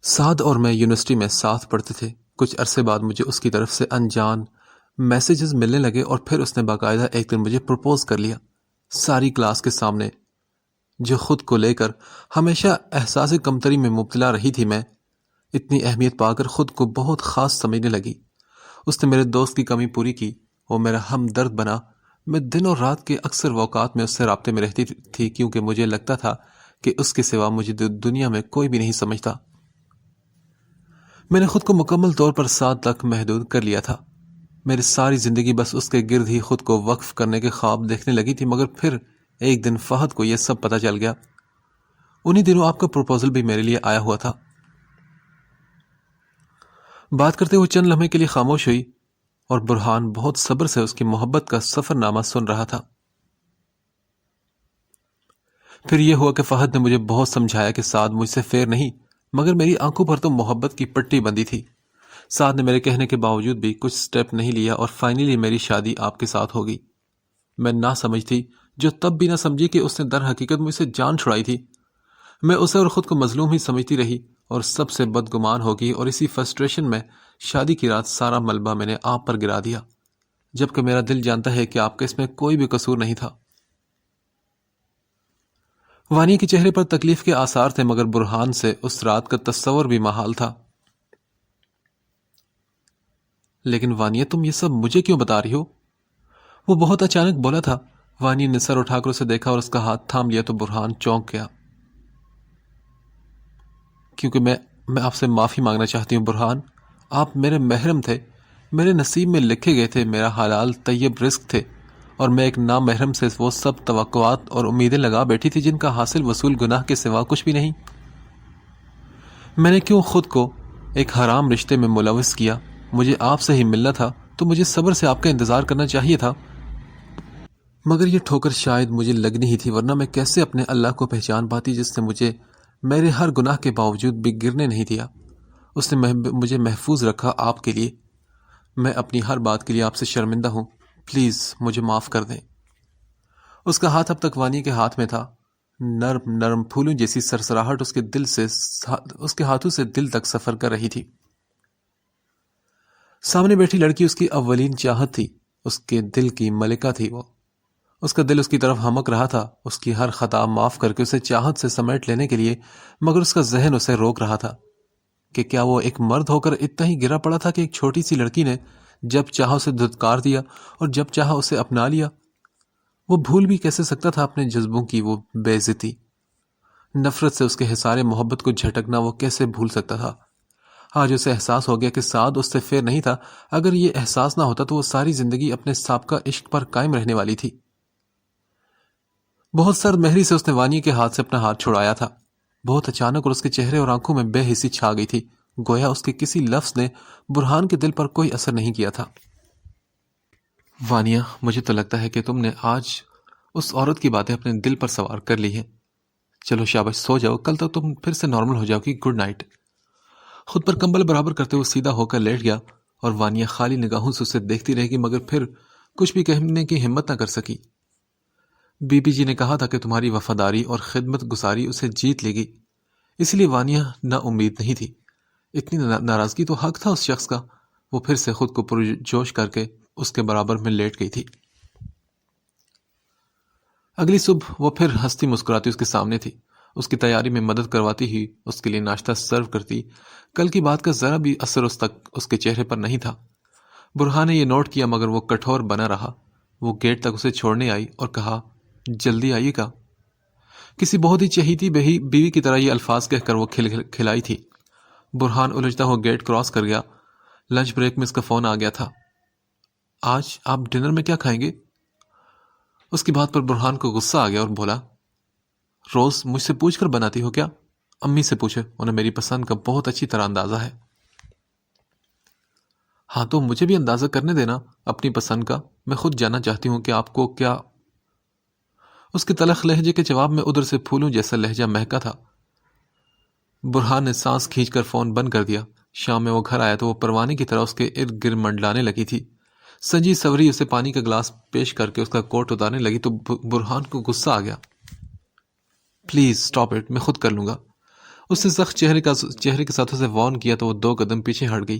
سعد اور میں یونیورسٹی میں ساتھ پڑھتے تھے۔ کچھ عرصے بعد مجھے اس کی طرف سے انجان میسیجز ملنے لگے اور پھر اس نے باقاعدہ ایک دن مجھے پرپوز کر لیا، ساری کلاس کے سامنے۔ جو خود کو لے کر ہمیشہ احساس کمتری میں مبتلا رہی تھی، میں اتنی اہمیت پا کر خود کو بہت خاص سمجھنے لگی۔ اس نے میرے دوست کی کمی پوری کی، وہ میرا ہمدرد بنا۔ میں دن اور رات کے اکثر اوقات میں اس سے رابطے میں رہتی تھی کیونکہ مجھے لگتا تھا کہ اس کے سوا مجھے دنیا میں کوئی بھی نہیں سمجھتا۔ میں نے خود کو مکمل طور پر سعد تک محدود کر لیا تھا۔ میری ساری زندگی بس اس کے گرد ہی خود کو وقف کرنے کے خواب دیکھنے لگی تھی، مگر پھر ایک دن فہد کو یہ سب پتہ چل گیا۔ انہی دنوں آپ کا پروپوزل بھی میرے لیے آیا ہوا تھا۔ بات کرتے ہوئے چند لمحے کے لیے خاموش ہوئی اور برہان بہت صبر سے اس کی محبت کا سفر نامہ سن رہا تھا۔ پھر یہ ہوا کہ فہد نے مجھے بہت سمجھایا کہ سعد مجھ سے فیر نہیں، مگر میری آنکھوں پر تو محبت کی پٹی بندی تھی۔ سعد نے میرے کہنے کے باوجود بھی کچھ سٹیپ نہیں لیا اور فائنلی میری شادی آپ کے ساتھ ہو گئی۔ میں نہ سمجھ تھی، جو تب بھی نہ سمجھی کہ اس نے در حقیقت مجھ سے جان چھڑائی تھی۔ میں اسے اور خود کو مظلوم ہی سمجھتی رہی اور سب سے بدگمان ہو گئی، اور اسی فرسٹریشن میں شادی کی رات سارا ملبہ میں نے آپ پر گرا دیا، جبکہ میرا دل جانتا ہے کہ آپ کا اس میں کوئی بھی قصور نہیں تھا۔ وانی کے چہرے پر تکلیف کے آثار تھے، مگر برہان سے اس رات کا تصور بھی محال تھا۔ لیکن وانیہ، تم یہ سب مجھے کیوں بتا رہی ہو؟ وہ بہت اچانک بولا تھا۔ وانی نے سر اٹھا کر اسے دیکھا اور اس کا ہاتھ تھام لیا تو برہان چونک گیا۔ کیونکہ میں آپ سے معافی مانگنا چاہتی ہوں برہان۔ آپ میرے محرم تھے، میرے نصیب میں لکھے گئے تھے، میرا حلال طیب رزق تھے، اور میں ایک نامحرم سے وہ سب توقعات اور امیدیں لگا بیٹھی تھی جن کا حاصل وصول گناہ کے سوا کچھ بھی نہیں۔ میں نے کیوں خود کو ایک حرام رشتے میں ملوث کیا؟ مجھے آپ سے ہی ملنا تھا تو مجھے صبر سے آپ کا انتظار کرنا چاہیے تھا، مگر یہ ٹھوکر شاید مجھے لگنی ہی تھی، ورنہ میں کیسے اپنے اللہ کو پہچان پاتی جس نے مجھے میرے ہر گناہ کے باوجود بھی گرنے نہیں دیا۔ اس نے مجھے محفوظ رکھا آپ کے لیے۔ میں اپنی ہر بات کے لیے آپ سے شرمندہ ہوں، پلیز مجھے معاف کر دیں۔ اس کا ہاتھ اب تک وانی کے ہاتھ میں تھا۔ نرم نرم پھولوں جیسی سرسراہٹ اس کے ہاتھوں سے دل تک سفر کر رہی تھی۔ سامنے بیٹھی لڑکی اس کی اولین چاہت تھی، اس کے دل کی ملکہ تھی وہ۔ اس کا دل اس کی طرف ہمک رہا تھا، اس کی ہر خطا معاف کر کے اسے چاہت سے سمیٹ لینے کے لیے، مگر اس کا ذہن اسے روک رہا تھا کہ کیا وہ ایک مرد ہو کر اتنا ہی گرا پڑا تھا کہ ایک چھوٹی سی لڑکی نے جب چاہا اسے دھتکار دیا اور جب چاہا اسے اپنا لیا۔ وہ بھول بھی کیسے سکتا تھا اپنے جذبوں کی وہ بے عزتی؟ نفرت سے اس کے حصار محبت کو جھٹکنا وہ کیسے بھول سکتا تھا؟ آج اسے احساس ہو گیا کہ سعد اس سے فیر نہیں تھا۔ اگر یہ احساس نہ ہوتا تو وہ ساری زندگی اپنے سابقہ عشق پر قائم رہنے والی تھی۔ بہت سرد مہری سے اس نے وانی کے ہاتھ سے اپنا ہاتھ چھڑایا تھا، بہت اچانک، اور اس کے چہرے اور آنکھوں میں بے حسی چھا گئی تھی، گویا اس کے کسی لفظ نے برہان کے دل پر کوئی اثر نہیں کیا تھا۔ وانیہ، مجھے تو لگتا ہے کہ تم نے آج اس عورت کی باتیں اپنے دل پر سوار کر لی ہیں۔ چلو شاباش، سو جاؤ، کل تک تم پھر سے نارمل ہو جاؤ گی۔ Good night. خود پر کمبل برابر کرتے ہوئے سیدھا ہو کر لیٹ گیا اور وانیہ خالی نگاہوں سے اسے دیکھتی رہے گی، مگر پھر کچھ بھی کہنے کی ہمت نہ کر سکی۔ بی بی جی نے کہا تھا کہ تمہاری وفاداری اور خدمت گزاری اسے جیت لے گی، اس لیے وانیہ نا امید نہیں تھی۔ اتنی ناراضگی تو حق تھا اس شخص کا۔ وہ پھر سے خود کو پرجوش کر کے اس کے برابر میں لیٹ گئی تھی۔ اگلی صبح وہ پھر ہنستی مسکراتی اس کے سامنے تھی، اس کی تیاری میں مدد کرواتی ہی اس کے لیے ناشتہ سرو کرتی۔ کل کی بات کا ذرا بھی اثر اس کے چہرے پر نہیں تھا۔ برہان نے یہ نوٹ کیا، مگر وہ کٹھور بنا رہا۔ وہ گیٹ تک اسے چھوڑنے آئی اور کہا، جلدی آئیے گا۔ کسی بہت ہی چہیتی بیوی کی طرح یہ الفاظ کہہ کر وہ کھلائی تھی۔ برہان الجھتا ہوا گیٹ کراس کر گیا۔ لنچ بریک میں اس کا فون آ گیا تھا۔ آج آپ ڈنر میں کیا کھائیں گے؟ اس کی بات پر برہان کو غصہ آ گیا اور بولا، روز مجھ سے پوچھ کر بناتی ہو کیا؟ امی سے پوچھے، انہیں میری پسند کا بہت اچھی طرح اندازہ ہے۔ ہاں تو مجھے بھی اندازہ کرنے دینا اپنی پسند کا، میں خود جاننا چاہتی ہوں کہ آپ کو کیا۔ اس کے تلخ لہجے کے جواب میں ادھر سے پھولوں جیسا لہجہ مہکا تھا۔ برہان نے سانس کھینچ کر فون بند کر دیا۔ شام میں وہ گھر آیا تو وہ پروانے کی طرح اس کے ارد گرد منڈلانے لگی تھی۔ سنجی سوری اسے پانی کا گلاس پیش کر کے اس کا کوٹ اتارنے لگی تو برہان کو غصہ آ گیا۔ پلیز سٹاپ اٹ، میں خود کر لوں گا۔ اس نے سخت چہرے کے ساتھ اسے وارن کیا تو وہ 2 قدم پیچھے ہٹ گئی۔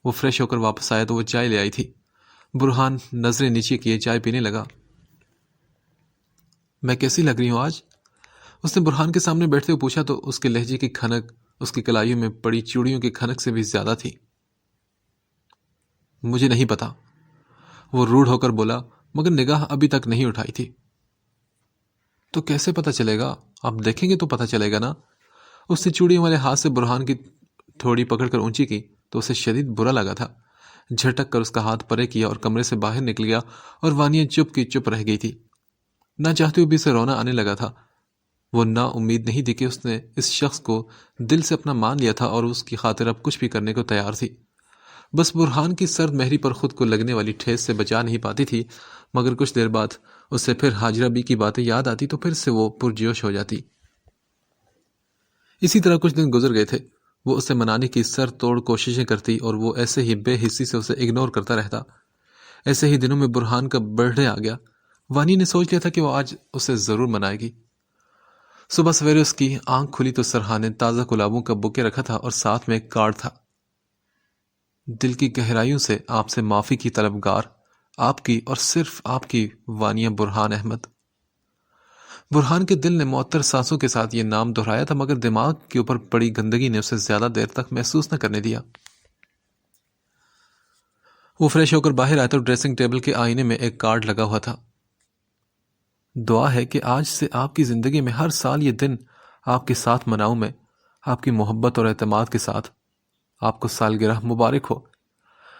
وہ فریش ہو کر واپس آیا تو وہ چائے لے آئی تھی۔ برہان نظریں نیچے کیے چائے پینے لگا۔ میں کیسی لگ رہی ہوں آج؟ اس نے برہان کے سامنے بیٹھتے ہوئے پوچھا تو اس کے لہجے کی کھنک اس کی کلائیوں میں پڑی چوڑیوں کی کھنک سے بھی زیادہ تھی۔ مجھے نہیں پتا، وہ روڈ ہو کر بولا، مگر نگاہ ابھی تک نہیں اٹھائی تھی۔ تو کیسے پتا چلے گا؟ آپ دیکھیں گے تو پتا چلے گا نا۔ اس نے چوڑیوں والے ہاتھ سے برہان کی تھوڑی پکڑ کر اونچی کی تو اسے شدید برا لگا تھا۔ جھٹک کر اس کا ہاتھ پرے کیا اور کمرے سے باہر نکل گیا، اور وانیہ چپ کی چپ رہ گئی تھی۔ نہ چاہتے ہوئے بھی اسے رونا آنے لگا تھا۔ وہ نا امید نہیں تھی کہ اس نے اس شخص کو دل سے اپنا مان لیا تھا اور اس کی خاطر اب کچھ بھی کرنے کو تیار تھی۔ بس برہان کی سرد مہری پر خود کو لگنے والی ٹھیس سے بچا نہیں پاتی تھی، مگر کچھ دیر بعد اسے پھر حاجرہ بی کی باتیں یاد آتی تو پھر سے وہ پرجوش ہو جاتی۔ اسی طرح کچھ دن گزر گئے تھے۔ وہ اسے منانے کی سر توڑ کوششیں کرتی اور وہ ایسے ہی بے حسی سے اسے اگنور کرتا رہتا۔ ایسے ہی دنوں میں برہان کا برتھ ڈے آ گیا۔ وانی نے سوچ لیا تھا کہ وہ آج اسے ضرور منائے گی۔ صبح سویرے اس کی آنکھ کھلی تو سرحان نے تازہ گلابوں کا بوکے رکھا تھا اور ساتھ میں ایک کارڈ تھا۔ دل کی گہرائیوں سے آپ سے معافی کی طلبگار، آپ کی اور صرف آپ کی، وانیہ برہان احمد۔ برہان کے دل نے معطر سانسوں کے ساتھ یہ نام دہرایا تھا، مگر دماغ کے اوپر پڑی گندگی نے اسے زیادہ دیر تک محسوس نہ کرنے دیا۔ وہ فریش ہو کر باہر آیا تو ڈریسنگ ٹیبل کے آئینے میں ایک کارڈ لگا ہوا تھا۔ دعا ہے کہ آج سے آپ کی زندگی میں ہر سال یہ دن آپ کے ساتھ مناؤں میں، آپ کی محبت اور اعتماد کے ساتھ۔ آپ کو سالگرہ مبارک ہو۔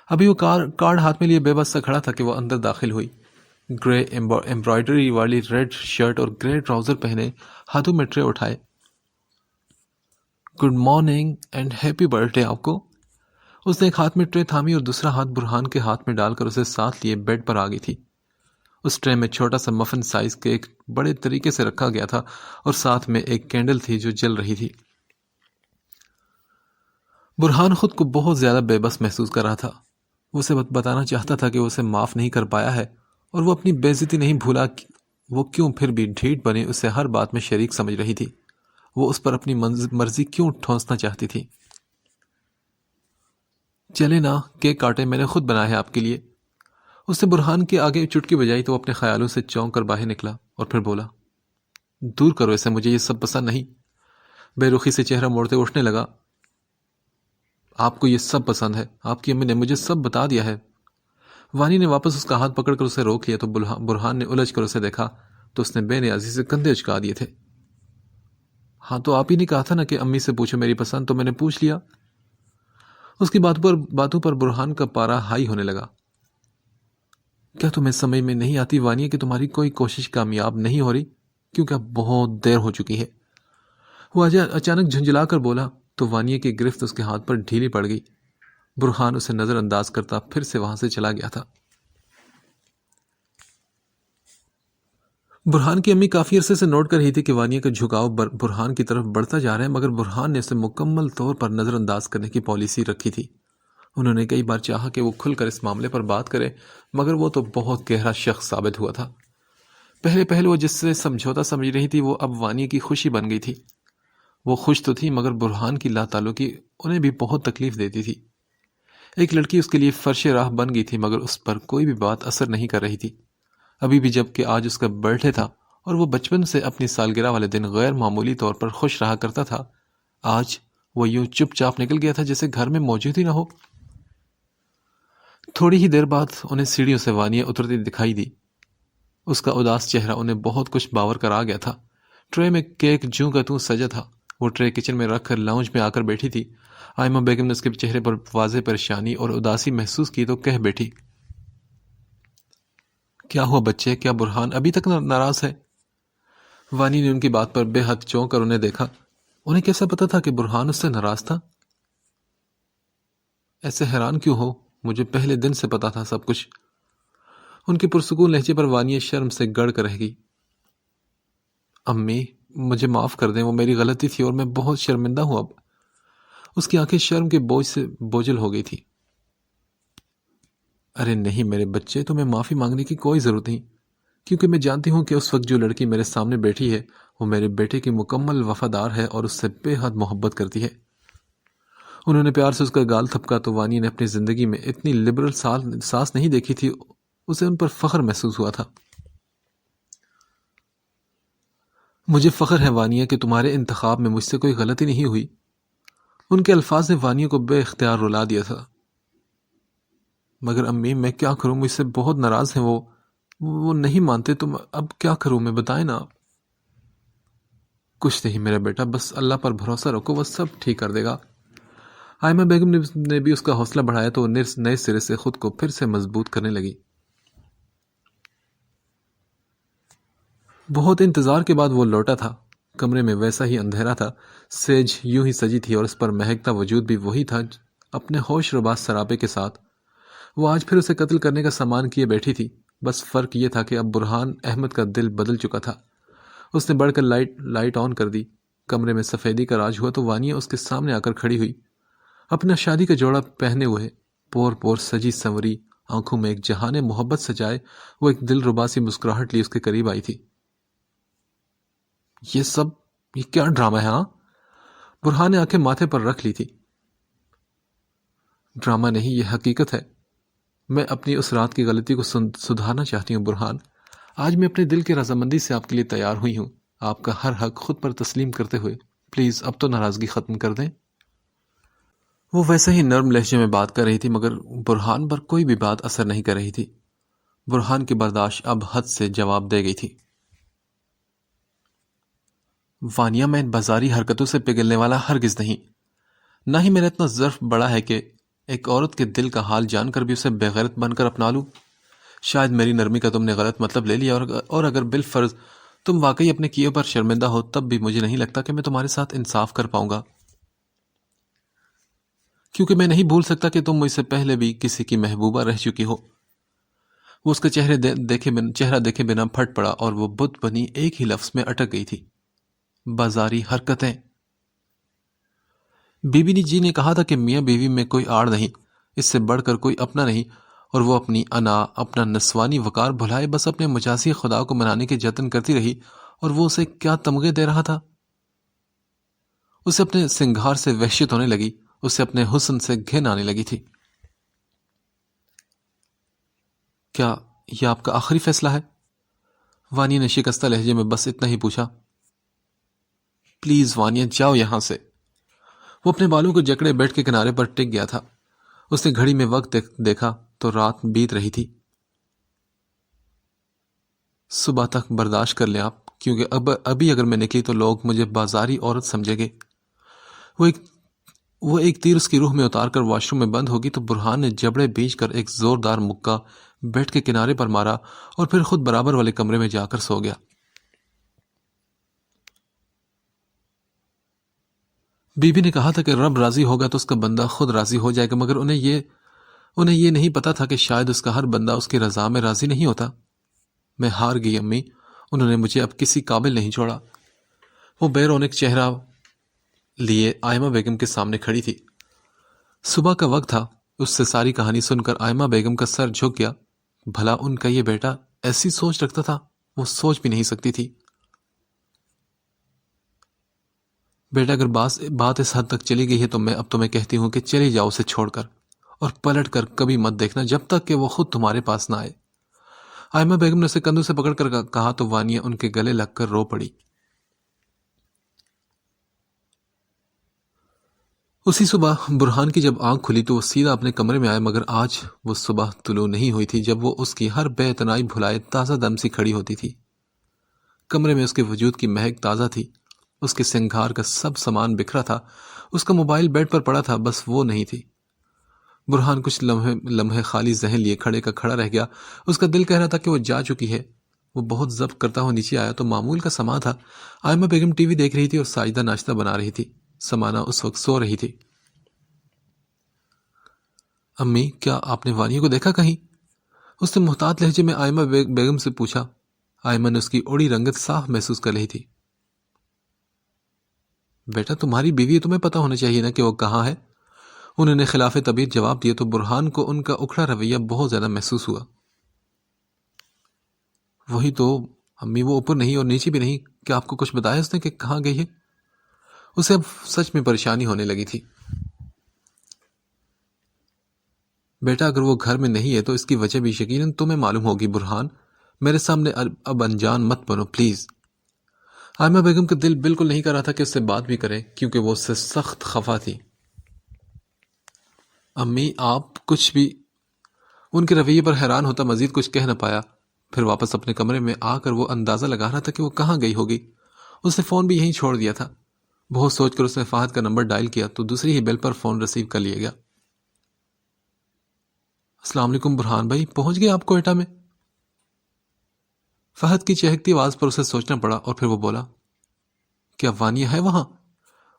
ابھی وہ کارڈ ہاتھ میں لیے بے بس سا کھڑا تھا کہ وہ اندر داخل ہوئی۔ گرے ایمبرائڈری والی ریڈ شرٹ اور گرے ٹراؤزر پہنے، ہاتھوں میں ٹرے اٹھائے۔ Good morning and happy birth day آپ کو۔ اس نے ایک ہاتھ میں ٹرے تھامی اور دوسرا ہاتھ برہان کے ہاتھ میں ڈال کر اسے ساتھ لیے بیڈ پر آ گئی تھی۔ اس ٹرے میں چھوٹا سا مفن سائز کیک بڑے طریقے سے رکھا گیا تھا اور ساتھ میں ایک کینڈل تھی جو جل رہی تھی۔ برہان خود کو بہت زیادہ بے بس محسوس کر رہا تھا۔ وہ اسے بتانا چاہتا تھا کہ وہ اسے معاف نہیں کر پایا ہے، اور وہ اپنی بے عزتی نہیں بھولا۔ وہ کیوں پھر بھی ڈھیٹ بنے اسے ہر بات میں شریک سمجھ رہی تھی؟ وہ اس پر اپنی مرضی کیوں ٹھونسنا چاہتی تھی؟ چلے نا، کیک کاٹے، میں نے خود بنایا ہے آپ کے لیے۔ اس نے برہان کے آگے چٹکی بجائی تو وہ اپنے خیالوں سے چونک کر باہر نکلا اور پھر بولا، دور کرو اسے، مجھے یہ سب پسند نہیں۔ بے رخی سے چہرہ موڑتے اٹھنے لگا۔ آپ کو یہ سب پسند ہے، آپ کی امی نے مجھے سب بتا دیا ہے۔ وانی نے واپس اس کا ہاتھ پکڑ کر اسے روک لیا تو برہان نے الجھ کر اسے دیکھا تو اس نے بے نیازی سے کندھے اچکا دیے تھے۔ ہاں تو آپ ہی نے کہا تھا نا کہ امی سے پوچھو میری پسند، تو میں نے پوچھ لیا۔ اس کی باتوں پر برہان کا پارا ہائی ہونے لگا۔ کیا تمہیں سمجھ میں نہیں آتی وانیہ کہ تمہاری کوئی کوشش کامیاب نہیں ہو رہی، کیونکہ اب بہت دیر ہو چکی ہے؟ وہ اچانک جھنجھلا کر بولا تو وانیہ کی گرفت اس کے ہاتھ پر ڈھیلی پڑ گئی۔ برہان اسے نظر انداز کرتا پھر سے وہاں سے چلا گیا تھا۔ برہان کی امی کافی عرصے سے نوٹ کر رہی تھی کہ وانیہ کا جھکاؤ برہان کی طرف بڑھتا جا رہا ہے، مگر برہان نے اسے مکمل طور پر نظر انداز کرنے کی پالیسی رکھی تھی۔ انہوں نے کئی بار چاہا کہ وہ کھل کر اس معاملے پر بات کرے، مگر وہ تو بہت گہرا شخص ثابت ہوا تھا۔ پہلے وہ جس سے سمجھوتا سمجھ رہی تھی وہ اب وانیہ کی خوشی بن گئی تھی۔ وہ خوش تو تھی، مگر برہان کی لا تعلقی انہیں بھی بہت تکلیف دیتی تھی۔ ایک لڑکی اس کے لیے فرش راہ بن گئی تھی، مگر اس پر کوئی بھی بات اثر نہیں کر رہی تھی۔ ابھی بھی جب کہ آج اس کا برتھ ڈے تھا اور وہ بچپن سے اپنی سالگرہ والے دن غیر معمولی طور پر خوش رہا کرتا تھا، آج وہ یوں چپ چاپ نکل گیا تھا جیسے گھر میں موجود ہی نہ ہو۔ تھوڑی ہی دیر بعد انہیں سیڑھیوں سے وانیہ اترتی دکھائی دی۔ اس کا اداس چہرہ انہیں بہت کچھ باور کر آ گیا تھا۔ ٹرے میں کیک جوں کا توں سجا تھا۔ وہ ٹرے کچن میں رکھ کر لاؤنج میں آ کر بیٹھی تھی۔ آئمہ بیگم نے اس کے چہرے پر واضح پریشانی اور اداسی محسوس کی تو کہہ بیٹھی، کیا ہوا بچے، کیا برہان ابھی تک ناراض ہے؟ وانی نے ان کی بات پر بے حد چونک کر انہیں دیکھا۔ انہیں کیسا پتا تھا کہ برہان اس سے ناراض تھا؟ ایسے حیران کیوں ہو؟ مجھے پہلے دن سے پتا تھا سب کچھ۔ ان کے پرسکون لہجے پر وانیہ شرم سے گڑ کر رہ گئی۔ امی مجھے معاف کر دیں، وہ میری غلطی تھی اور میں بہت شرمندہ ہوں اب۔ اس کی آنکھیں شرم کے بوجھ سے بوجھل ہو گئی تھی۔ ارے نہیں میرے بچے، تمہیں معافی مانگنے کی کوئی ضرورت نہیں۔ کیونکہ میں جانتی ہوں کہ اس وقت جو لڑکی میرے سامنے بیٹھی ہے وہ میرے بیٹے کی مکمل وفادار ہے اور اس سے بے حد محبت کرتی ہے۔ انہوں نے پیار سے اس کا گال تھپکا تو وانیا نے اپنی زندگی میں اتنی لبرل ساس نہیں دیکھی تھی۔ اسے ان پر فخر محسوس ہوا تھا۔ مجھے فخر ہے وانیا کہ تمہارے انتخاب میں مجھ سے کوئی غلطی نہیں ہوئی۔ ان کے الفاظ نے وانیا کو بے اختیار رلا دیا تھا۔ مگر امی میں کیا کروں، مجھ سے بہت ناراض ہیں وہ نہیں مانتے، تم اب کیا کروں میں، بتائیں نا آپ۔ کچھ نہیں میرا بیٹا، بس اللہ پر بھروسہ رکھو، وہ سب ٹھیک کر دے گا۔ آئمہ بیگم نے بھی اس کا حوصلہ بڑھایا تو وہ نئے سرے سے خود کو پھر سے مضبوط کرنے لگی۔ بہت انتظار کے بعد وہ لوٹا تھا۔ کمرے میں ویسا ہی اندھیرا تھا، سیج یوں ہی سجی تھی اور اس پر مہکتا وجود بھی وہی تھا اپنے ہوش رباز سراپے کے ساتھ۔ وہ آج پھر اسے قتل کرنے کا سامان کیے بیٹھی تھی، بس فرق یہ تھا کہ اب برہان احمد کا دل بدل چکا تھا۔ اس نے بڑھ کر لائٹ آن کر دی۔ کمرے میں سفیدی کا راج ہوا تو وانیا اس کے سامنے آ کر کھڑی ہوئی، اپنا شادی کا جوڑا پہنے ہوئے، پور پور سجی سنوری، آنکھوں میں ایک جہان محبت سجائے وہ ایک دل ربا سی مسکراہٹ لی اس کے قریب آئی تھی۔ یہ کیا ڈرامہ ہے ہاں؟ برہان نے آنکھیں ماتھے پر رکھ لی تھی۔ ڈرامہ نہیں، یہ حقیقت ہے۔ میں اپنی اس رات کی غلطی کو سدھارنا چاہتی ہوں برہان۔ آج میں اپنے دل کی رضامندی سے آپ کے لیے تیار ہوئی ہوں، آپ کا ہر حق خود پر تسلیم کرتے ہوئے۔ پلیز اب تو ناراضگی ختم کر دیں۔ وہ ویسے ہی نرم لہجے میں بات کر رہی تھی مگر برہان پر کوئی بھی بات اثر نہیں کر رہی تھی۔ برہان کی برداشت اب حد سے جواب دے گئی تھی۔ وانیا میں ان بازاری حرکتوں سے پگھلنے والا ہرگز نہیں، نہ ہی میرا اتنا ظرف بڑا ہے کہ ایک عورت کے دل کا حال جان کر بھی اسے بغیرت بن کر اپنا لوں۔ شاید میری نرمی کا تم نے غلط مطلب لے لیا، اور اگر بالفرض تم واقعی اپنے کیے پر شرمندہ ہو تب بھی مجھے نہیں لگتا کہ میں تمہارے ساتھ انصاف کر پاؤں گا، کیونکہ میں نہیں بھول سکتا کہ تم مجھ سے پہلے بھی کسی کی محبوبہ رہ چکی ہو۔ وہ اس کا چہرہ دیکھے بنا پھٹ پڑا اور وہ بت بنی ایک ہی لفظ میں اٹک گئی تھی، بازاری حرکتیں۔ بی بی جی نے کہا تھا کہ میاں بیوی میں کوئی آڑ نہیں، اس سے بڑھ کر کوئی اپنا نہیں، اور وہ اپنی انا، اپنا نسوانی وقار بھلائے بس اپنے مجازی خدا کو منانے کے جتن کرتی رہی، اور وہ اسے کیا تمغے دے رہا تھا؟ اسے اپنے سنگھار سے وحشت ہونے لگی، اسے اپنے حسن سے گھن آنے لگی تھی۔ کیا یہ آپ کا آخری فیصلہ ہے؟ وانیا نے شکستہ لہجے میں بس اتنا ہی پوچھا۔ پلیز وانیا جاؤ یہاں سے۔ وہ اپنے بالوں کو جکڑے بیٹھ کے کنارے پر ٹک گیا تھا۔ اس نے گھڑی میں وقت دیکھا تو رات بیت رہی تھی۔ صبح تک برداشت کر لیں آپ، کیونکہ ابھی اگر میں نکلی تو لوگ مجھے بازاری عورت سمجھیں گے۔ وہ ایک تیر اس کی روح میں اتار کر واش روم میں بند ہوگی تو برہان نے جبڑے بیچ کر ایک زوردار مکہ بیٹھ کے کنارے پر مارا اور پھر خود برابر والے کمرے میں جا کر سو گیا۔ بی بی نے کہا تھا کہ رب راضی ہوگا تو اس کا بندہ خود راضی ہو جائے گا، مگر انہیں یہ نہیں پتا تھا کہ شاید اس کا ہر بندہ اس کی رضا میں راضی نہیں ہوتا۔ میں ہار گئی امی، انہوں نے مجھے اب کسی قابل نہیں چھوڑا۔ وہ بے رونق چہرہ لیے آئمہ بیگم کے سامنے کھڑی تھی۔ صبح کا وقت تھا۔ اس سے ساری کہانی سن کر آئمہ بیگم کا سر جھک گیا۔ بھلا ان کا یہ بیٹا ایسی سوچ رکھتا تھا؟ وہ سوچ بھی نہیں سکتی تھی۔ بیٹا اگر بات اس حد تک چلی گئی ہے تو میں اب تمہیں کہتی ہوں کہ چلی جاؤ اسے چھوڑ کر، اور پلٹ کر کبھی مت دیکھنا جب تک کہ وہ خود تمہارے پاس نہ آئے۔ آئمہ بیگم نے اسے کندھوں سے پکڑ کر کہا تو وانیا ان کے گلے لگ کر رو پڑی۔ اسی صبح برہان کی جب آنکھ کھلی تو وہ سیدھا اپنے کمرے میں آیا، مگر آج وہ صبح طلوع نہیں ہوئی تھی جب وہ اس کی ہر بے اتنائی بھلائے تازہ دم سی کھڑی ہوتی تھی۔ کمرے میں اس کے وجود کی مہک تازہ تھی، اس کے سنگھار کا سب سامان بکھرا تھا، اس کا موبائل بیڈ پر پڑا تھا، بس وہ نہیں تھی۔ برہان کچھ لمحے خالی ذہن لیے کھڑے کا کھڑا رہ گیا۔ اس کا دل کہہ رہا تھا کہ وہ جا چکی ہے۔ وہ بہت ضبط کرتا ہوا نیچے آیا تو معمول کا سما تھا۔ آئمہ بیگم ٹی وی دیکھ رہی تھی اور ساجدہ ناشتہ بنا رہی تھی۔ سمانہ اس وقت سو رہی تھی۔ امی کیا آپ نے وانیا کو دیکھا کہیں؟ اس نے محتاط لہجے میں آئمہ بیگم سے پوچھا۔ آئمہ نے اس کی اڑی رنگت صاف محسوس کر رہی تھی۔ بیٹا تمہاری بیوی، تمہیں پتا ہونا چاہیے نا کہ وہ کہاں ہے۔ انہوں نے خلاف طبیعت جواب دیا تو برہان کو ان کا اکھڑا رویہ بہت زیادہ محسوس ہوا۔ وہی تو امی، وہ اوپر نہیں اور نیچے بھی نہیں. کیا آپ کو کچھ بتایا اس نے کہ کہاں گئی ہے؟ اسے اب سچ میں پریشانی ہونے لگی تھی. بیٹا اگر وہ گھر میں نہیں ہے تو اس کی وجہ بھی یقیناً تمہیں معلوم ہوگی برہان. میرے سامنے اب انجان مت بنو پلیز. عائمہ بیگم کا دل بالکل نہیں کر رہا تھا کہ اس سے بات بھی کرے کیونکہ وہ اس سے سخت خفا تھی. امی آپ کچھ بھی. ان کے رویے پر حیران ہوتا مزید کچھ کہہ نہ پایا. پھر واپس اپنے کمرے میں آ کر وہ اندازہ لگا رہا تھا کہ وہ کہاں گئی ہوگی. اس نے فون بھی یہیں چھوڑ دیا تھا. بہت سوچ کر اس نے فہد کا نمبر ڈائل کیا تو دوسری ہی بیل پر فون ریسیو کر لیا گیا. السلام علیکم برہان بھائی، پہنچ گئے آپ کوئٹہ میں؟ فہد کی چہکتی آواز پر اسے سوچنا پڑا اور پھر وہ بولا، کیا وانیہ ہے وہاں؟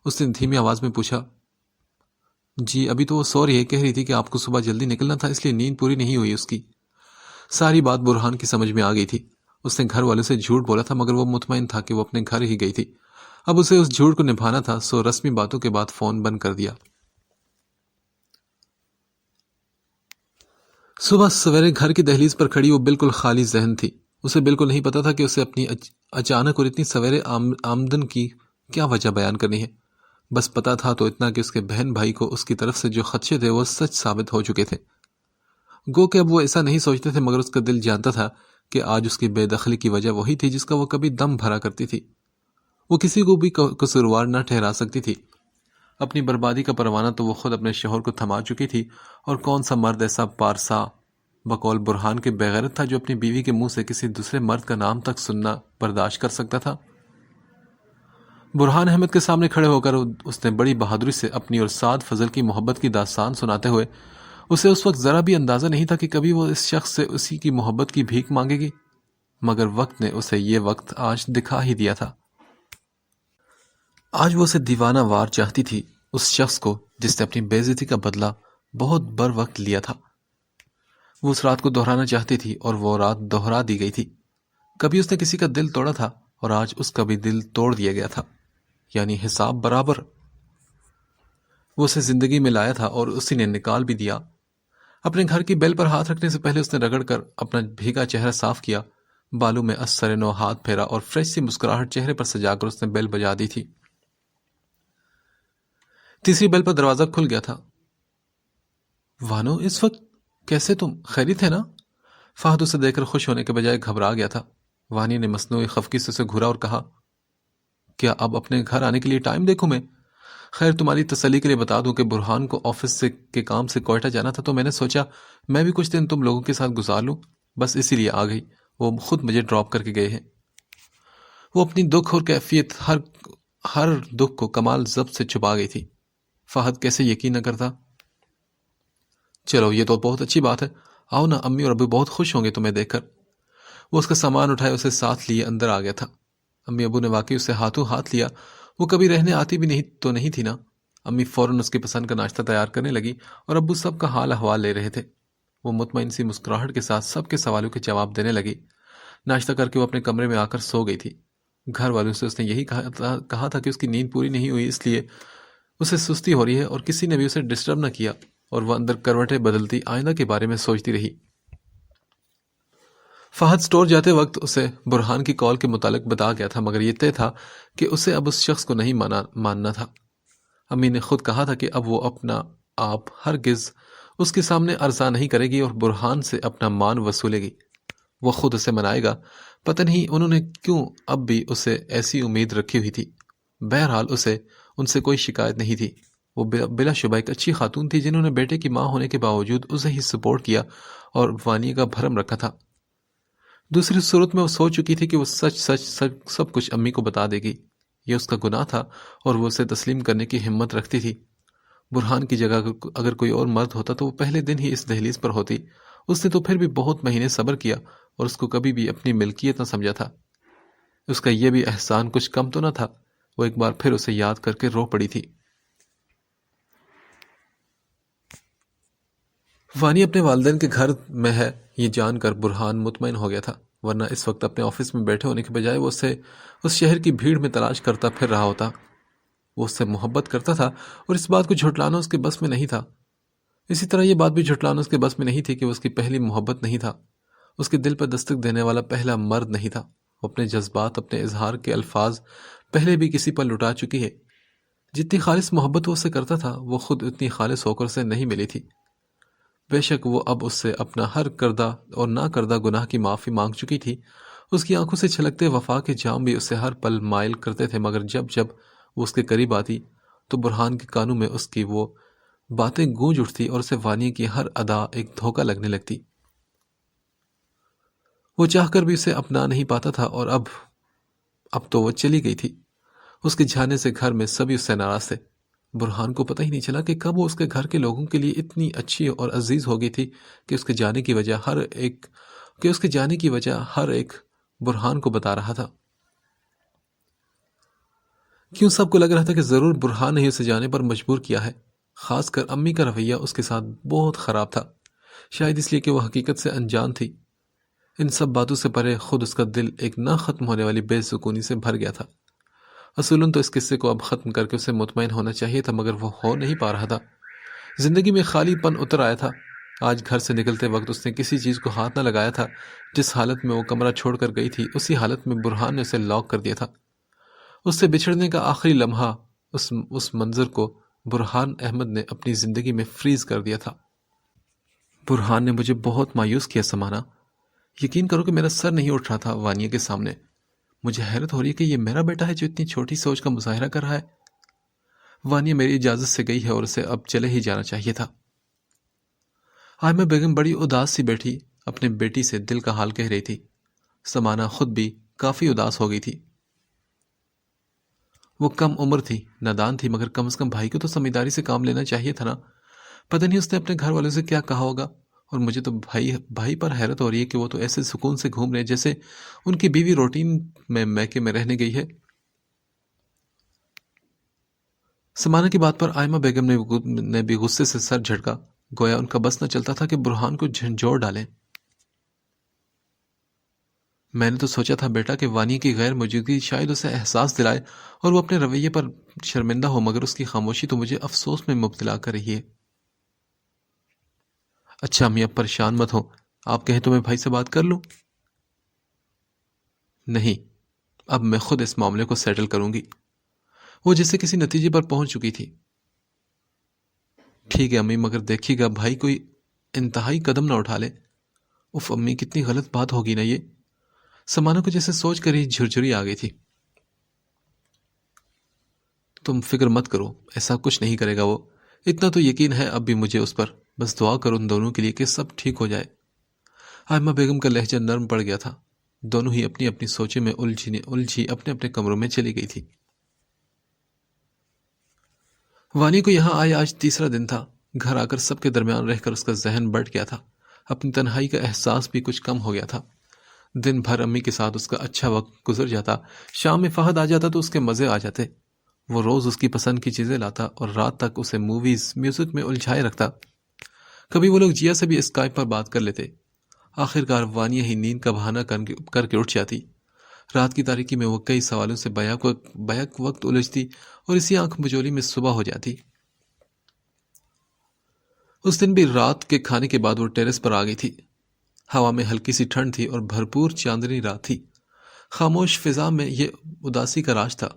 اس نے دھیمی آواز میں پوچھا. جی ابھی تو وہ سو رہی ہے، کہہ رہی تھی کہ آپ کو صبح جلدی نکلنا تھا اس لیے نیند پوری نہیں ہوئی اس کی. ساری بات برہان کی سمجھ میں آ گئی تھی. اس نے گھر والوں سے جھوٹ بولا تھا مگر وہ مطمئن تھا کہ وہ اپنے گھر ہی گئی تھی. اب اسے اس جھوٹ کو نبھانا تھا، سو رسمی باتوں کے بعد فون بند کر دیا. صبح سویرے گھر کی دہلیز پر کھڑی وہ بالکل خالی ذہن تھی. اسے بالکل نہیں پتا تھا کہ اسے اپنی اچانک اور اتنی سویرے آمدن کی کیا وجہ بیان کرنی ہے. بس پتا تھا تو اتنا کہ اس کے بہن بھائی کو اس کی طرف سے جو خدشے تھے وہ سچ ثابت ہو چکے تھے. گو کہ اب وہ ایسا نہیں سوچتے تھے مگر اس کا دل جانتا تھا کہ آج اس کی بے دخلی کی وجہ وہی تھی جس کا وہ کبھی دم بھرا کرتی تھی. وہ کسی کو بھی قصوروار نہ ٹھہرا سکتی تھی. اپنی بربادی کا پروانہ تو وہ خود اپنے شوہر کو تھما چکی تھی، اور کون سا مرد ایسا پارسا بقول برہان کے بغیرت تھا جو اپنی بیوی کے منہ سے کسی دوسرے مرد کا نام تک سننا برداشت کر سکتا تھا. برہان احمد کے سامنے کھڑے ہو کر اس نے بڑی بہادری سے اپنی اور سعد فضل کی محبت کی داستان سناتے ہوئے، اسے اس وقت ذرا بھی اندازہ نہیں تھا کہ کبھی وہ اس شخص سے اسی کی محبت کی بھیک مانگے گی، مگر وقت نے اسے یہ وقت آج دکھا ہی دیا تھا. آج وہ اسے دیوانہ وار چاہتی تھی، اس شخص کو جس نے اپنی بے عزتی کا بدلہ بہت بر وقت لیا تھا. وہ اس رات کو دہرانا چاہتی تھی اور وہ رات دہرا دی گئی تھی. کبھی اس نے کسی کا دل توڑا تھا اور آج اس کا بھی دل توڑ دیا گیا تھا، یعنی حساب برابر. وہ اسے زندگی میں لایا تھا اور اسی نے نکال بھی دیا. اپنے گھر کی بیل پر ہاتھ رکھنے سے پہلے اس نے رگڑ کر اپنا بھیگا چہرہ صاف کیا، بالوں میں اثر نو ہاتھ پھیرا اور فریش سی مسکراہٹ چہرے پر سجا کر اس نے بیل بجا دی تھی. تیسری بیل پر دروازہ کھل گیا تھا. وانو اس وقت کیسے؟ تم خیریت ہے نا؟ فہد اسے دیکھ کر خوش ہونے کے بجائے گھبرا گیا تھا. وانی نے مصنوعی خفگی سے اسے گھورا اور کہا، کیا اب اپنے گھر آنے کے لیے ٹائم دیکھوں میں؟ خیر تمہاری تسلی کے لیے بتا دوں کہ برہان کو آفس سے کے کام سے کوئٹہ جانا تھا تو میں نے سوچا میں بھی کچھ دن تم لوگوں کے ساتھ گزار لوں، بس اسی لیے آ گئی. وہ خود مجھے ڈراپ کر کے گئے ہیں. وہ اپنی دکھ اور کیفیت ہر دکھ کو کمال ضبط سے چھپا گئی تھی. فہد کیسے یقین نہ کرتا. چلو یہ تو بہت اچھی بات ہے، آؤ نا، امی اور ابو بہت خوش ہوں گے تمہیں دیکھ کر. وہ اس کا سامان اٹھائے اسے ساتھ لیے اندر آ گیا تھا. امی ابو نے واقعی اسے ہاتھوں ہاتھ لیا. وہ کبھی رہنے آتی بھی نہیں تھی نا. امی فوراً اس کی پسند کا ناشتہ تیار کرنے لگی اور ابو سب کا حال احوال لے رہے تھے. وہ مطمئن سی مسکراہٹ کے ساتھ سب کے سوالوں کے جواب دینے لگی. ناشتہ کر کے وہ اپنے کمرے میں آ کر سو گئی تھی. گھر والوں سے اس نے یہی کہا تھا کہ اس کی نیند پوری نہیں ہوئی اس لیے اسے سستی ہو رہی ہے، اور کسی نے بھی اسے ڈسٹرب نہ کیا، اور وہ اندر کروٹیں بدلتی آئندہ کے بارے میں سوچتی رہی. فہد سٹور جاتے وقت اسے برہان کی کال کے متعلق بتا گیا تھا مگر یہ طے تھا کہ اسے اب اس شخص کو نہیں ماننا تھا. امی نے خود کہا تھا کہ اب وہ اپنا آپ ہرگز اس کے سامنے عرضہ نہیں کرے گی اور برہان سے اپنا مان وصولے گی. وہ خود اسے منائے گا. پتہ نہیں انہوں نے کیوں اب بھی اسے ایسی امید رکھی ہوئی تھی. بہرحال اسے ان سے کوئی شکایت نہیں تھی. وہ بلا شبہ ایک اچھی خاتون تھی جنہوں نے بیٹے کی ماں ہونے کے باوجود اسے ہی سپورٹ کیا اور وانی کا بھرم رکھا تھا. دوسری صورت میں وہ سوچ چکی تھی کہ وہ سچ سب کچھ امی کو بتا دے گی. یہ اس کا گناہ تھا اور وہ اسے تسلیم کرنے کی ہمت رکھتی تھی. برہان کی جگہ اگر کوئی اور مرد ہوتا تو وہ پہلے دن ہی اس دہلیز پر ہوتی. اس نے تو پھر بھی بہت مہینے صبر کیا اور اس کو کبھی بھی اپنی ملکیت نہ سمجھا تھا. اس کا یہ بھی احسان کچھ کم تو نہ تھا. وہ ایک بار پھر اسے یاد کر کے رو پڑی تھی. وانی اپنے والدین کے گھر میں ہے یہ جان کر برہان مطمئن ہو گیا تھا، ورنہ اس وقت اپنے آفس میں بیٹھے ہونے کے بجائے وہ اسے اس شہر کی بھیڑ میں تلاش کرتا پھر رہا ہوتا. وہ اس سے محبت کرتا تھا اور اس بات کو جھٹلانا اس کے بس میں نہیں تھا. اسی طرح یہ بات بھی جھٹلانا اس کے بس میں نہیں تھی کہ وہ اس کی پہلی محبت نہیں تھا. اس کے دل پر دستک دینے والا پہلا مرد نہیں تھا۔ وہ اپنے جذبات، اپنے اظہار کے الفاظ پہلے بھی کسی پر لٹا چکی ہے۔ جتنی خالص محبت وہ اسے کرتا تھا، وہ خود اتنی خالص ہو کر اسے نہیں ملی تھی۔ بے شک وہ اب اس سے اپنا ہر کردہ اور نہ کردہ گناہ کی معافی مانگ چکی تھی۔ اس کی آنکھوں سے چھلکتے وفا کے جام بھی اسے ہر پل مائل کرتے تھے، مگر جب جب وہ اس کے قریب آتی تو برہان کے کانوں میں اس کی وہ باتیں گونج اٹھتی اور اسے وانیہ کی ہر ادا ایک دھوکہ لگنے لگتی۔ وہ چاہ کر بھی اسے اپنا نہیں پاتا تھا، اور اب تو وہ چلی گئی تھی۔ اس کے جانے سے گھر میں سبھی اس سے ناراض تھے۔ برہان کو پتہ ہی نہیں چلا کہ کب وہ اس کے گھر کے لوگوں کے لیے اتنی اچھی اور عزیز ہو گئی تھی کہ اس کے جانے کی وجہ ہر ایک برہان کو بتا رہا تھا۔ کیوں سب کو لگ رہا تھا کہ ضرور برہان نے ہی اسے جانے پر مجبور کیا ہے۔ خاص کر امی کا رویہ اس کے ساتھ بہت خراب تھا، شاید اس لیے کہ وہ حقیقت سے انجان تھی۔ ان سب باتوں سے پرے خود اس کا دل ایک نہ ختم ہونے والی بے سکونی سے بھر گیا تھا۔ اصولاً تو اس قصے کو اب ختم کر کے اسے مطمئن ہونا چاہیے تھا، مگر وہ ہو نہیں پا رہا تھا۔ زندگی میں خالی پن اتر آیا تھا۔ آج گھر سے نکلتے وقت اس نے کسی چیز کو ہاتھ نہ لگایا تھا۔ جس حالت میں وہ کمرہ چھوڑ کر گئی تھی، اسی حالت میں برہان نے اسے لاک کر دیا تھا۔ اس سے بچھڑنے کا آخری لمحہ اس منظر کو برہان احمد نے اپنی زندگی میں فریز کر دیا تھا۔ برہان نے مجھے بہت مایوس کیا سمانا۔ یقین کرو کہ میرا سر نہیں اٹھ رہا تھا وانیہ کے سامنے۔ مجھے حیرت ہو رہی ہے کہ یہ میرا بیٹا ہے جو اتنی چھوٹی سوچ کا مظاہرہ کر رہا ہے۔ وانیہ میری اجازت سے گئی ہے اور اسے اب چلے ہی جانا چاہیے تھا۔ آئمہ بیگم بڑی اداس سی بیٹھی اپنے بیٹی سے دل کا حال کہہ رہی تھی۔ سمانا خود بھی کافی اداس ہو گئی تھی۔ وہ کم عمر تھی، نادان تھی، مگر کم از کم بھائی کو تو سمجھداری سے کام لینا چاہیے تھا نا۔ پتہ نہیں اس نے اپنے گھر والوں سے کیا کہا ہوگا، اور مجھے تو بھائی پر حیرت ہو رہی ہے کہ وہ تو ایسے سکون سے گھوم رہے ہیں جیسے ان کی بیوی روٹین میں میکے میں رہنے گئی ہے۔ سمانا کی بات پر آئمہ بیگم نے بھی غصے سے سر جھٹکا، گویا ان کا بس نہ چلتا تھا کہ برہان کو جھنجھوڑ ڈالیں۔ میں نے تو سوچا تھا بیٹا کہ وانیہ کی غیر موجودگی شاید اسے احساس دلائے اور وہ اپنے رویے پر شرمندہ ہو، مگر اس کی خاموشی تو مجھے افسوس میں مبتلا کر رہی ہے۔ اچھا امی، اب پریشان مت ہو، آپ کہیں تو میں بھائی سے بات کر لوں؟ نہیں، اب میں خود اس معاملے کو سیٹل کروں گی۔ وہ جیسے کسی نتیجے پر پہنچ چکی تھی۔ ٹھیک ہے امی، مگر دیکھیے گا بھائی کوئی انتہائی قدم نہ اٹھا لے۔ اف امی، کتنی غلط بات ہوگی نا یہ۔ سمانا کو جیسے سوچ کر ہی جھرجھری آ گئی تھی۔ تم فکر مت کرو، ایسا کچھ نہیں کرے گا وہ، اتنا تو یقین ہے اب بھی مجھے اس پر۔ بس دعا کرو ان دونوں کے لیے کہ سب ٹھیک ہو جائے۔ آئمہ بیگم کا لہجہ نرم پڑ گیا تھا۔ دونوں ہی اپنی اپنی سوچیں میں الجھی اپنے اپنے کمروں میں چلی گئی تھی۔ وانیہ کو یہاں آئے آج تیسرا دن تھا۔ گھر آ کر سب کے درمیان رہ کر اس کا ذہن بٹ گیا تھا۔ اپنی تنہائی کا احساس بھی کچھ کم ہو گیا تھا۔ دن بھر امی کے ساتھ اس کا اچھا وقت گزر جاتا، شام میں فہد آ جاتا تو اس کے مزے آ جاتے۔ وہ روز اس کی پسند کی چیزیں لاتا اور رات تک اسے موویز، میوزک میں الجھائے رکھتا۔ کبھی وہ لوگ جیا سے بھی اسکائپ پر بات کر لیتے۔ آخرکار وانیہ ہی نیند کا بہانہ کر کے اٹھ جاتی۔ رات کی تاریکی میں وہ کئی سوالوں سے بیک وقت الجھتی اور اسی آنکھ مجولی میں صبح ہو جاتی۔ اس دن بھی رات کے کھانے کے بعد وہ ٹیرس پر آ گئی تھی۔ ہوا میں ہلکی سی ٹھنڈ تھی اور بھرپور چاندنی رات تھی۔ خاموش فضا میں یہ اداسی کا راج تھا۔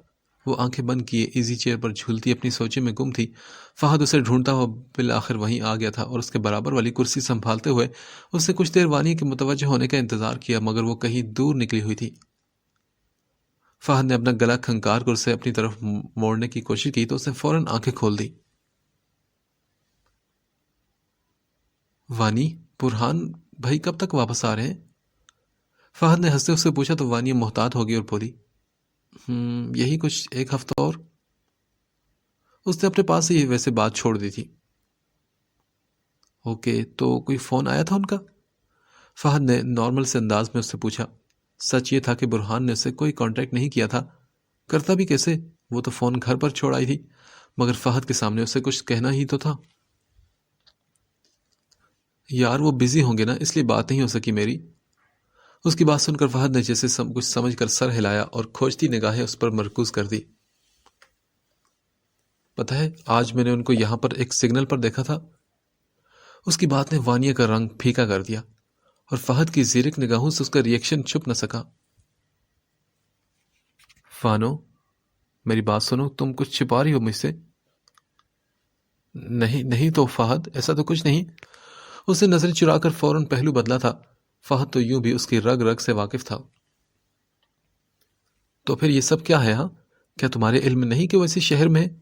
وہ آنکھیں بند کیے ایزی چیئر پر جھولتی اپنی سوچیں میں گم تھی۔ فہد اسے ڈھونڈتا ہوا بالآخر وہیں آ گیا تھا اور اس کے برابر والی کرسی سنبھالتے ہوئے اس سے کچھ دیر وانیہ کے متوجہ ہونے کا انتظار کیا، مگر وہ کہیں دور نکلی ہوئی تھی۔ فہد نے اپنا گلا کھنکار کر اسے اپنی طرف موڑنے کی کوشش کی تو اس نے فوراً آنکھیں کھول دی۔ وانی، برہان بھائی کب تک واپس آ رہے ہیں؟ فہد نے ہنستے اس سے پوچھا تو وانیہ محتاط ہو گئی اور بولی، یہی کچھ ایک ہفتہ اور۔ اس نے اپنے پاس ہی ویسے بات چھوڑ دی تھی۔ اوکے، تو کوئی فون آیا تھا ان کا؟ فہد نے نارمل سے انداز میں اس سے پوچھا۔ سچ یہ تھا کہ برہان نے اسے کوئی کانٹیکٹ نہیں کیا تھا، کرتا بھی کیسے، وہ تو فون گھر پر چھوڑ آئی تھی، مگر فہد کے سامنے اسے کچھ کہنا ہی تو تھا۔ یار وہ بزی ہوں گے نا، اس لیے بات نہیں ہو سکی میری۔ اس کی بات سن کر فہد نے جیسے کچھ سمجھ کر سر ہلایا اور کھوجتی نگاہیں اس پر مرکوز کر دی۔ پتہ ہے آج میں نے ان کو یہاں پر ایک سگنل پر دیکھا تھا۔ اس کی بات نے وانیہ کا رنگ پھیکا کر دیا۔ اور فہد کی زیرک نگاہوں سے اس کا ریئیکشن چھپ نہ سکا۔ فانو، میری بات سنو، تم کچھ چھپا رہی ہو مجھ سے؟ نہیں تو فہد، ایسا تو کچھ نہیں۔ اس نے نظریں چرا کر فوراً پہلو بدلا تھا۔ فہد تو یوں بھی اس کی رگ رگ سے واقف تھا۔ تو پھر یہ سب کیا ہے؟ ہاں، کیا تمہارے علم نہیں کہ وہ اسی شہر میں ہے؟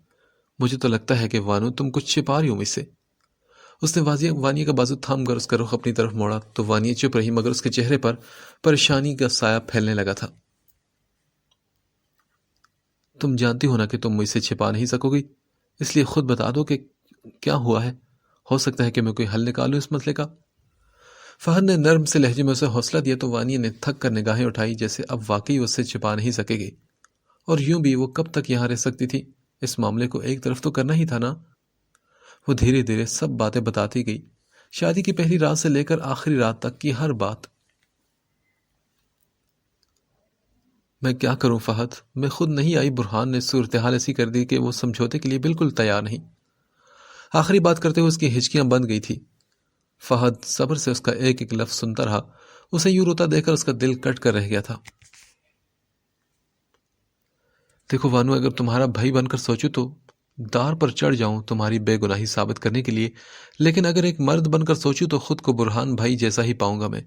مجھے تو لگتا ہے کہ وانو تم کچھ چھپا رہی ہو مجھ سے۔ اس نے وانیہ کا بازو تھام کر اس کا رخ اپنی طرف موڑا تو وانیہ چپ رہی، مگر اس کے چہرے پر پریشانی کا سایہ پھیلنے لگا تھا۔ تم جانتی ہو نا کہ تم مجھ سے چھپا نہیں سکو گی، اس لیے خود بتا دو کہ کیا ہوا ہے۔ ہو سکتا ہے کہ میں کوئی حل نکالوں اس مسئلے کا۔ فہد نے نرم سے لہجے میں اسے حوصلہ دیا تو وانیہ نے تھک کر نگاہیں اٹھائی، جیسے اب واقعی اس سے چھپا نہیں سکے گی۔ اور یوں بھی وہ کب تک یہاں رہ سکتی تھی؟ اس معاملے کو ایک طرف تو کرنا ہی تھا نا۔ وہ دھیرے دھیرے سب باتیں بتاتی گئی، شادی کی پہلی رات سے لے کر آخری رات تک کی ہر بات۔ میں کیا کروں فہد، میں خود نہیں آئی۔ برہان نے صورتحال ایسی کر دی کہ وہ سمجھوتے کے لیے بالکل تیار نہیں۔ آخری بات کرتے ہوئے اس کی ہچکیاں بند گئی تھی۔ فہد صبر سے اس کا ایک ایک لفظ سنتا رہا۔ اسے یوں روتا دیکھ کر اس کا دل کٹ کر رہ گیا تھا۔ دیکھو وانو، اگر تمہارا بھائی بن کر سوچوں تو دار پر چڑھ جاؤں تمہاری بے گناہی ثابت کرنے کے لیے، لیکن اگر ایک مرد بن کر سوچوں تو خود کو برہان بھائی جیسا ہی پاؤں گا میں۔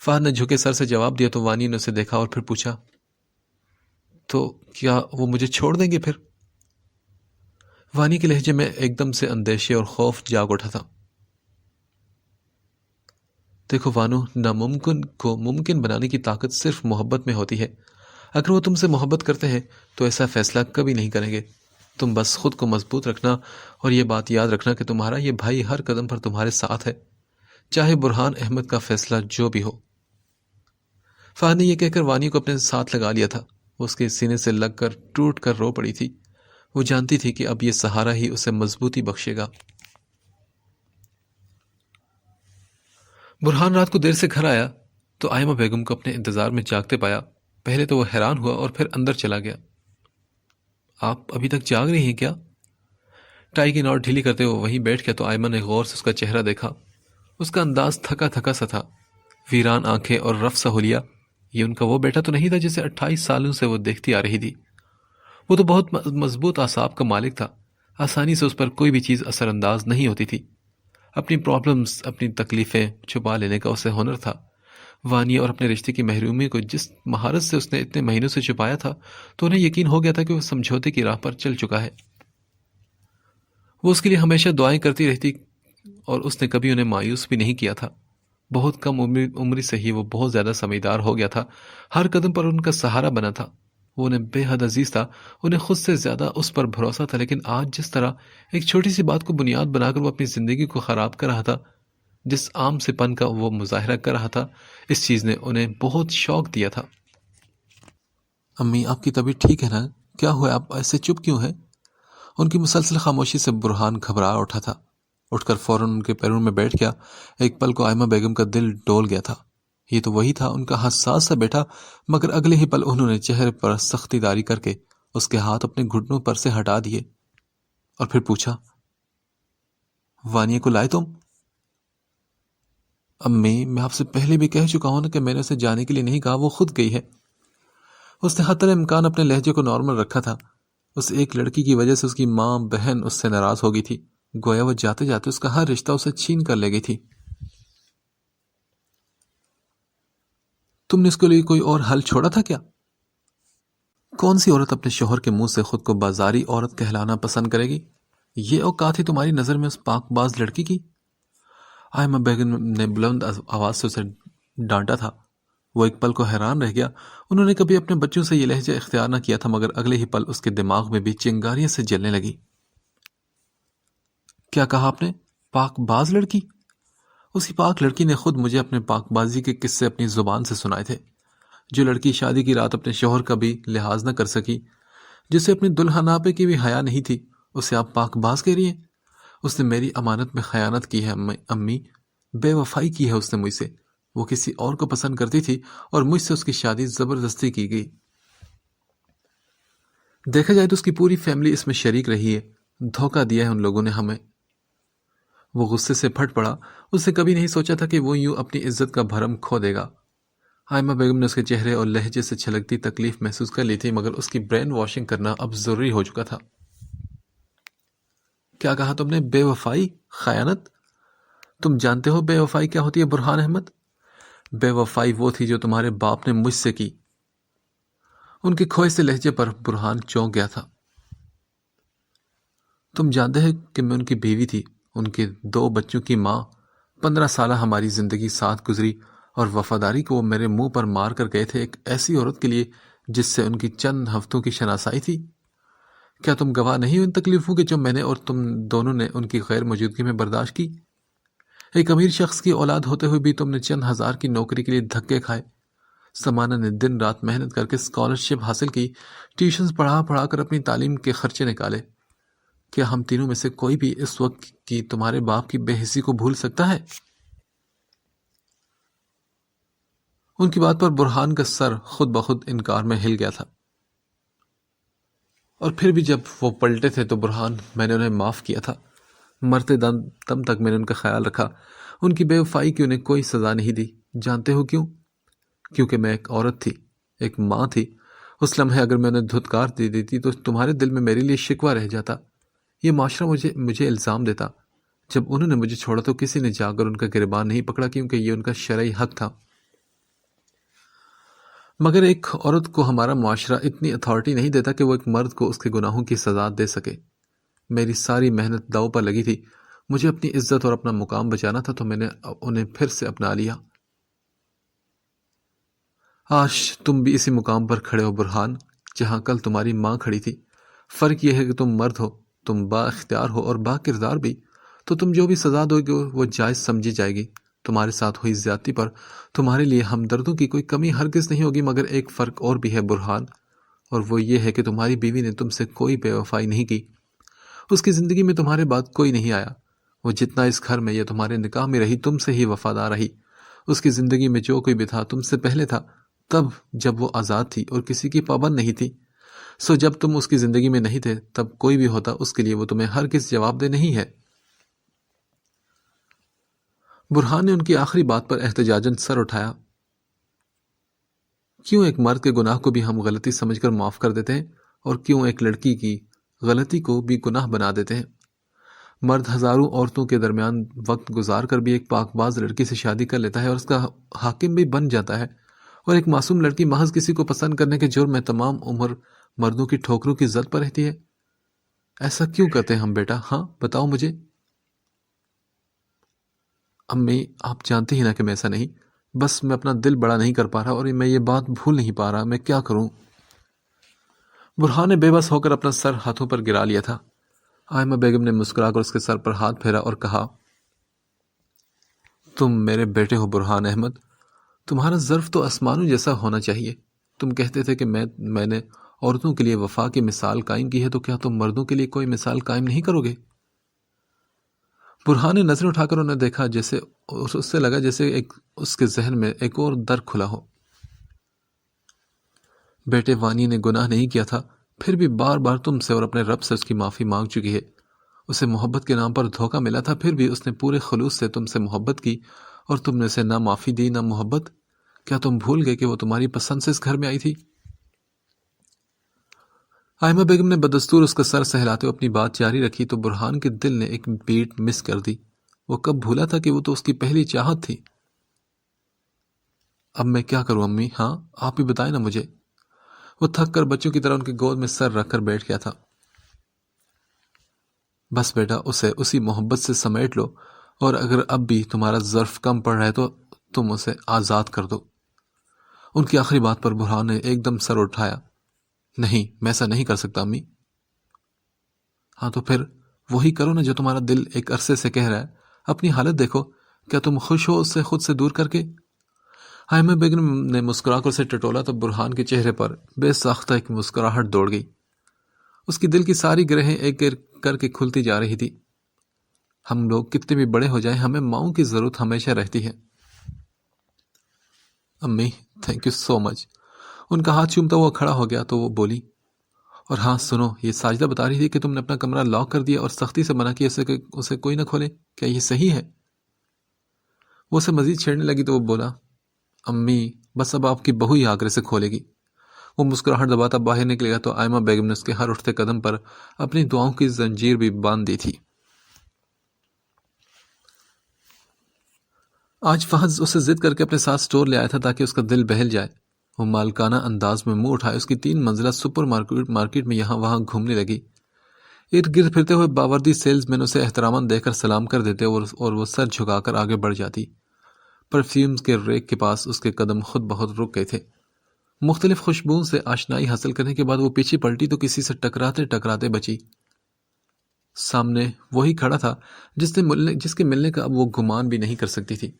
فہد نے جھکے سر سے جواب دیا تو وانی نے اسے دیکھا اور پھر پوچھا، تو کیا وہ مجھے چھوڑ دیں گے پھر؟ وانی کے لہجے میں ایک دم سے اندیشے اور خوف جاگ اٹھا تھا۔ دیکھو وانو، ناممکن کو ممکن بنانے کی طاقت صرف محبت میں ہوتی ہے۔ اگر وہ تم سے محبت کرتے ہیں تو ایسا فیصلہ کبھی نہیں کریں گے۔ تم بس خود کو مضبوط رکھنا اور یہ بات یاد رکھنا کہ تمہارا یہ بھائی ہر قدم پر تمہارے ساتھ ہے، چاہے برہان احمد کا فیصلہ جو بھی ہو۔ فہد نے یہ کہہ کر وانی کو اپنے ساتھ لگا لیا تھا۔ وہ اس کے سینے سے لگ کر ٹوٹ کر رو پڑی تھی۔ وہ جانتی تھی کہ اب یہ سہارا ہی اسے مضبوطی بخشے گا۔ برہان رات کو دیر سے گھر آیا تو آئمہ بیگم کو اپنے انتظار میں جاگتے پایا۔ پہلے تو وہ حیران ہوا اور پھر اندر چلا گیا۔ آپ ابھی تک جاگ رہی ہیں کیا؟ ٹائی کی نوٹ ڈھیلی کرتے ہوئے وہیں بیٹھ گیا تو آئمہ نے غور سے اس کا چہرہ دیکھا۔ اس کا انداز تھکا تھکا سا تھا، ویران آنکھیں اور رف سا حلیہ۔ یہ ان کا وہ بیٹا تو نہیں تھا جسے 28 سالوں سے وہ دیکھتی آ رہی تھی۔ وہ تو بہت مضبوط اعصاب کا مالک تھا، آسانی سے اس پر کوئی بھی چیز اثر انداز نہیں ہوتی تھی۔ اپنی پرابلمز، اپنی تکلیفیں چھپا لینے کا اسے ہنر تھا۔ وانیہ اور اپنے رشتے کی محرومی کو جس مہارت سے اس نے اتنے مہینوں سے چھپایا تھا تو انہیں یقین ہو گیا تھا کہ وہ سمجھوتے کی راہ پر چل چکا ہے۔ وہ اس کے لیے ہمیشہ دعائیں کرتی رہتی اور اس نے کبھی انہیں مایوس بھی نہیں کیا تھا۔ بہت کم عمری سے ہی وہ بہت زیادہ سمجھدار ہو گیا تھا، ہر قدم پر ان کا سہارا بنا تھا۔ وہ انہیں بے حد عزیز تھا، انہیں خود سے زیادہ اس پر بھروسہ تھا، لیکن آج جس طرح ایک چھوٹی سی بات کو بنیاد بنا کر وہ اپنی زندگی کو خراب کر رہا تھا، جس عام سے پن کا وہ مظاہرہ کر رہا تھا، اس چیز نے انہیں بہت شوق دیا تھا۔ امی، آپ کی طبیعت ٹھیک ہے نا؟ کیا ہوا؟ آپ ایسے چپ کیوں ہیں؟ ان کی مسلسل خاموشی سے برہان گھبرا اٹھا تھا۔ اٹھ کر فوراً ان کے پیروں میں بیٹھ گیا۔ ایک پل کو آئمہ بیگم کا دل ڈول گیا تھا۔ یہ تو وہی تھا، ان کا حساس سا بیٹا، مگر اگلے ہی پل انہوں نے چہرے پر سختی داری کر کے اس کے ہاتھ اپنے گھٹنوں پر سے ہٹا دیے اور پھر پوچھا، وانیہ کو لائے تم؟ امی، میں آپ سے پہلے بھی کہہ چکا ہوں نا کہ میں نے اسے جانے کے لیے نہیں کہا، وہ خود گئی ہے۔ اس نے حتی الامکان اپنے لہجے کو نارمل رکھا تھا۔ اس ایک لڑکی کی وجہ سے اس کی ماں بہن اس سے ناراض ہو گئی تھی، گویا وہ جاتے جاتے اس کا ہر رشتہ اسے چھین کر لے گئی تھی۔ تم نے اس کے لیے کوئی اور حل چھوڑا تھا کیا؟ کون سی عورت اپنے شوہر کے منہ سے خود کو بازاری عورت کہلانا پسند کرے گی؟ یہ اوقات ہی تمہاری نظر میں اس پاک باز لڑکی کی؟ آئمہ بیگم نے بلند آواز سے اسے ڈانٹا تھا۔ وہ ایک پل کو حیران رہ گیا۔ انہوں نے کبھی اپنے بچوں سے یہ لہجہ اختیار نہ کیا تھا، مگر اگلے ہی پل اس کے دماغ میں بھی چنگاریاں سے جلنے لگی۔ کیا کہا آپ نے؟ پاک باز لڑکی؟ اسی پاک لڑکی نے خود مجھے اپنے پاک بازی کے قصے اپنی زبان سے سنائے تھے۔ جو لڑکی شادی کی رات اپنے شوہر کا بھی لحاظ نہ کر سکی، جسے اپنی دلہناپے کی بھی حیا نہیں تھی، اسے آپ پاک باز کہہ رہی ہیں؟ اس نے میری امانت میں خیانت کی ہے امی، بے وفائی کی ہے اس نے مجھ سے۔ وہ کسی اور کو پسند کرتی تھی اور مجھ سے اس کی شادی زبردستی کی گئی۔ دیکھا جائے تو اس کی پوری فیملی اس میں شریک رہی ہے۔ دھوکہ دیا ہے ان لوگوں نے ہمیں۔ وہ غصے سے پھٹ پڑا. اس نے کبھی نہیں سوچا تھا کہ وہ یوں اپنی عزت کا بھرم کھو دے گا. آئمہ بیگم نے اس کے چہرے اور لہجے سے چھلکتی تکلیف محسوس کر لی تھی، مگر اس کی برین واشنگ کرنا اب ضروری ہو چکا تھا. کیا کہا تم نے؟ بے وفائی؟ خیانت؟ تم جانتے ہو بے وفائی کیا ہوتی ہے برہان احمد؟ بے وفائی وہ تھی جو تمہارے باپ نے مجھ سے کی. ان کے کھوئے سے لہجے پر برہان چونک گیا تھا. تم جانتے ہیں کہ میں ان کی بیوی تھی، ان کے 2 بچوں کی ماں. 15 سالہ ہماری زندگی ساتھ گزری، اور وفاداری کو وہ میرے منہ پر مار کر گئے تھے ایک ایسی عورت کے لیے جس سے ان کی چند ہفتوں کی شناسائی تھی. کیا تم گواہ نہیں ہو ان تکلیفوں کے جو میں نے اور تم دونوں نے ان کی غیر موجودگی میں برداشت کی؟ ایک امیر شخص کی اولاد ہوتے ہوئے بھی تم نے چند ہزار کی نوکری کے لیے دھکے کھائے. سمانہ نے دن رات محنت کر کے اسکالرشپ حاصل کی، ٹیوشنز پڑھا پڑھا کر اپنی تعلیم کے خرچے نکالے. کیا ہم تینوں میں سے کوئی بھی اس وقت کی تمہارے باپ کی بے حسی کو بھول سکتا ہے؟ ان کی بات پر برہان کا سر خود بخود انکار میں ہل گیا تھا. اور پھر بھی جب وہ پلٹے تھے تو برہان، میں نے انہیں معاف کیا تھا. مرتے دم تک میں نے ان کا خیال رکھا. ان کی بے وفائی کی انہیں کوئی سزا نہیں دی. جانتے ہو کیوں؟ کیونکہ میں ایک عورت تھی، ایک ماں تھی. اس لمحے اگر میں انہیں دھتکار دے دیتی تو تمہارے دل میں میرے لیے شکوہ رہ جاتا. یہ معاشرہ مجھے الزام دیتا. جب انہوں نے مجھے چھوڑا تو کسی نے جا کر ان کا گریبان نہیں پکڑا، کیونکہ یہ ان کا شرعی حق تھا. مگر ایک عورت کو ہمارا معاشرہ اتنی اتھارٹی نہیں دیتا کہ وہ ایک مرد کو اس کے گناہوں کی سزا دے سکے. میری ساری محنت داؤ پر لگی تھی. مجھے اپنی عزت اور اپنا مقام بچانا تھا، تو میں نے انہیں پھر سے اپنا لیا. آج تم بھی اسی مقام پر کھڑے ہو برہان، جہاں کل تمہاری ماں کھڑی تھی. فرق یہ ہے کہ تم مرد ہو، تم با اختیار ہو اور با کردار بھی. تو تم جو بھی سزا دو گے وہ جائز سمجھی جائے گی. تمہارے ساتھ ہوئی زیادتی پر تمہارے لیے ہمدردوں کی کوئی کمی ہرگز نہیں ہوگی. مگر ایک فرق اور بھی ہے برہان، اور وہ یہ ہے کہ تمہاری بیوی نے تم سے کوئی بے وفائی نہیں کی. اس کی زندگی میں تمہارے بعد کوئی نہیں آیا. وہ جتنا اس گھر میں یا تمہارے نکاح میں رہی تم سے ہی وفادار رہی. اس کی زندگی میں جو کوئی بھی تھا تم سے پہلے تھا، تب جب وہ آزاد تھی اور کسی کی پابند نہیں تھی. سو جب تم اس کی زندگی میں نہیں تھے تب کوئی بھی ہوتا اس کے لیے وہ تمہیں ہرگز جواب دہ نہیں ہے. برہان نے ان کی آخری بات پر احتجاجاً سر اٹھایا. کیوں ایک مرد کے گناہ کو بھی ہم غلطی سمجھ کر معاف کر دیتے ہیں، اور کیوں ایک لڑکی کی غلطی کو بھی گناہ بنا دیتے ہیں؟ مرد ہزاروں عورتوں کے درمیان وقت گزار کر بھی ایک پاک باز لڑکی سے شادی کر لیتا ہے اور اس کا حاکم بھی بن جاتا ہے، اور ایک معصوم لڑکی محض کسی کو پسند کرنے کے جرم میں تمام عمر مردوں کی ٹھوکروں کی زد پر رہتی ہے. ایسا کیوں کرتے ہیں ہم بیٹا؟ ہاں بتاؤ مجھے. امی، آپ جانتے ہی نا کہ میں ایسا نہیں. بس میں اپنا دل بڑا نہیں کر پا رہا، اور میں یہ بات بھول نہیں پا رہا. میں کیا کروں؟ برہان نے بے بس ہو کر اپنا سر ہاتھوں پر گرا لیا تھا. آئمہ بیگم نے مسکرا کر اس کے سر پر ہاتھ پھیرا اور کہا، تم میرے بیٹے ہو برہان احمد. تمہارا ظرف تو آسمانوں جیسا ہونا چاہیے. تم کہتے تھے کہ میں نے عورتوں کے لیے وفا کی مثال قائم کی ہے، تو کیا تم مردوں کے لیے کوئی مثال قائم نہیں کرو گے؟ برہان نے نظر اٹھا کر انہیں دیکھا، جیسے اس سے لگا جیسے اس کے ذہن میں ایک اور در کھلا ہو. بیٹے، وانی نے گناہ نہیں کیا تھا، پھر بھی بار بار تم سے اور اپنے رب سے اس کی معافی مانگ چکی ہے. اسے محبت کے نام پر دھوکہ ملا تھا، پھر بھی اس نے پورے خلوص سے تم سے محبت کی، اور تم نے اسے نہ معافی دی نہ محبت. کیا تم بھول گئے کہ وہ تمہاری پسند سے اس گھر میں آئی تھی؟ آئمہ بیگم نے بدستور اس کا سر سہلاتے ہوئے اپنی بات جاری رکھی، تو برہان کے دل نے ایک بیٹ مس کر دی. وہ کب بھولا تھا کہ وہ تو اس کی پہلی چاہت تھی. اب میں کیا کروں امی؟ ہاں آپ ہی بتائیں نا مجھے. وہ تھک کر بچوں کی طرح ان کی گود میں سر رکھ کر بیٹھ گیا تھا. بس بیٹا، اسے اسی محبت سے سمیٹ لو، اور اگر اب بھی تمہارا ظرف کم پڑ رہا ہے تو تم اسے آزاد کر دو. ان کی آخری بات پر برہان نے ایک دم سر اٹھایا. نہیں، میں ایسا نہیں کر سکتا امی. ہاں تو پھر وہی کرو نا جو تمہارا دل ایک عرصے سے کہہ رہا ہے. اپنی حالت دیکھو، کیا تم خوش ہو اس سے خود سے دور کر کے؟ آئمہ بیگم نے مسکرا کر اسے ٹٹولا تو برہان کے چہرے پر بے ساختہ ایک مسکراہٹ دوڑ گئی. اس کی دل کی ساری گرہیں ایک ایک کر کے کھلتی جا رہی تھی. ہم لوگ کتنے بھی بڑے ہو جائیں، ہمیں ماؤں کی ضرورت ہمیشہ رہتی ہے. امی، تھینک یو سو مچ. ان کا ہاتھ چومتا ہوا کھڑا ہو گیا تو وہ بولی، اور ہاں سنو، یہ ساجدہ بتا رہی تھی کہ تم نے اپنا کمرہ لاک کر دیا اور سختی سے منع کیا کہ اسے کوئی نہ کھولے، کیا یہ صحیح ہے؟ وہ اسے مزید چھیڑنے لگی تو وہ بولا، امی بس اب آپ کی بہو ہی آگرے سے کھولے گی۔ وہ مسکراہٹ دباتا باہر نکلے گا تو آئمہ بیگم نے اس کے ہر اٹھتے قدم پر اپنی دعاؤں کی زنجیر بھی باندھ دی تھی۔ آج فہد اسے ضد کر کے اپنے ساتھ سٹور لے آیا تھا تاکہ اس کا دل بہل جائے۔ وہ مالکانہ انداز میں منہ اٹھائے اس کی 3 منزلہ سپر مارکیٹ میں یہاں وہاں گھومنے لگی۔ ارد گرد پھرتے ہوئے باوردی سیلز مین اسے احتراماً دیکھ کر سلام کر دیتے اور وہ سر جھکا کر آگے بڑھ جاتی۔ پرفیومز کے ریک کے پاس اس کے قدم خود بخود رک گئے تھے۔ مختلف خوشبوؤں سے آشنائی حاصل کرنے کے بعد وہ پیچھے پلٹی تو کسی سے ٹکراتے ٹکراتے بچی۔ سامنے وہی کھڑا تھا جس کے ملنے کا اب وہ گمان بھی نہیں کر سکتی تھی۔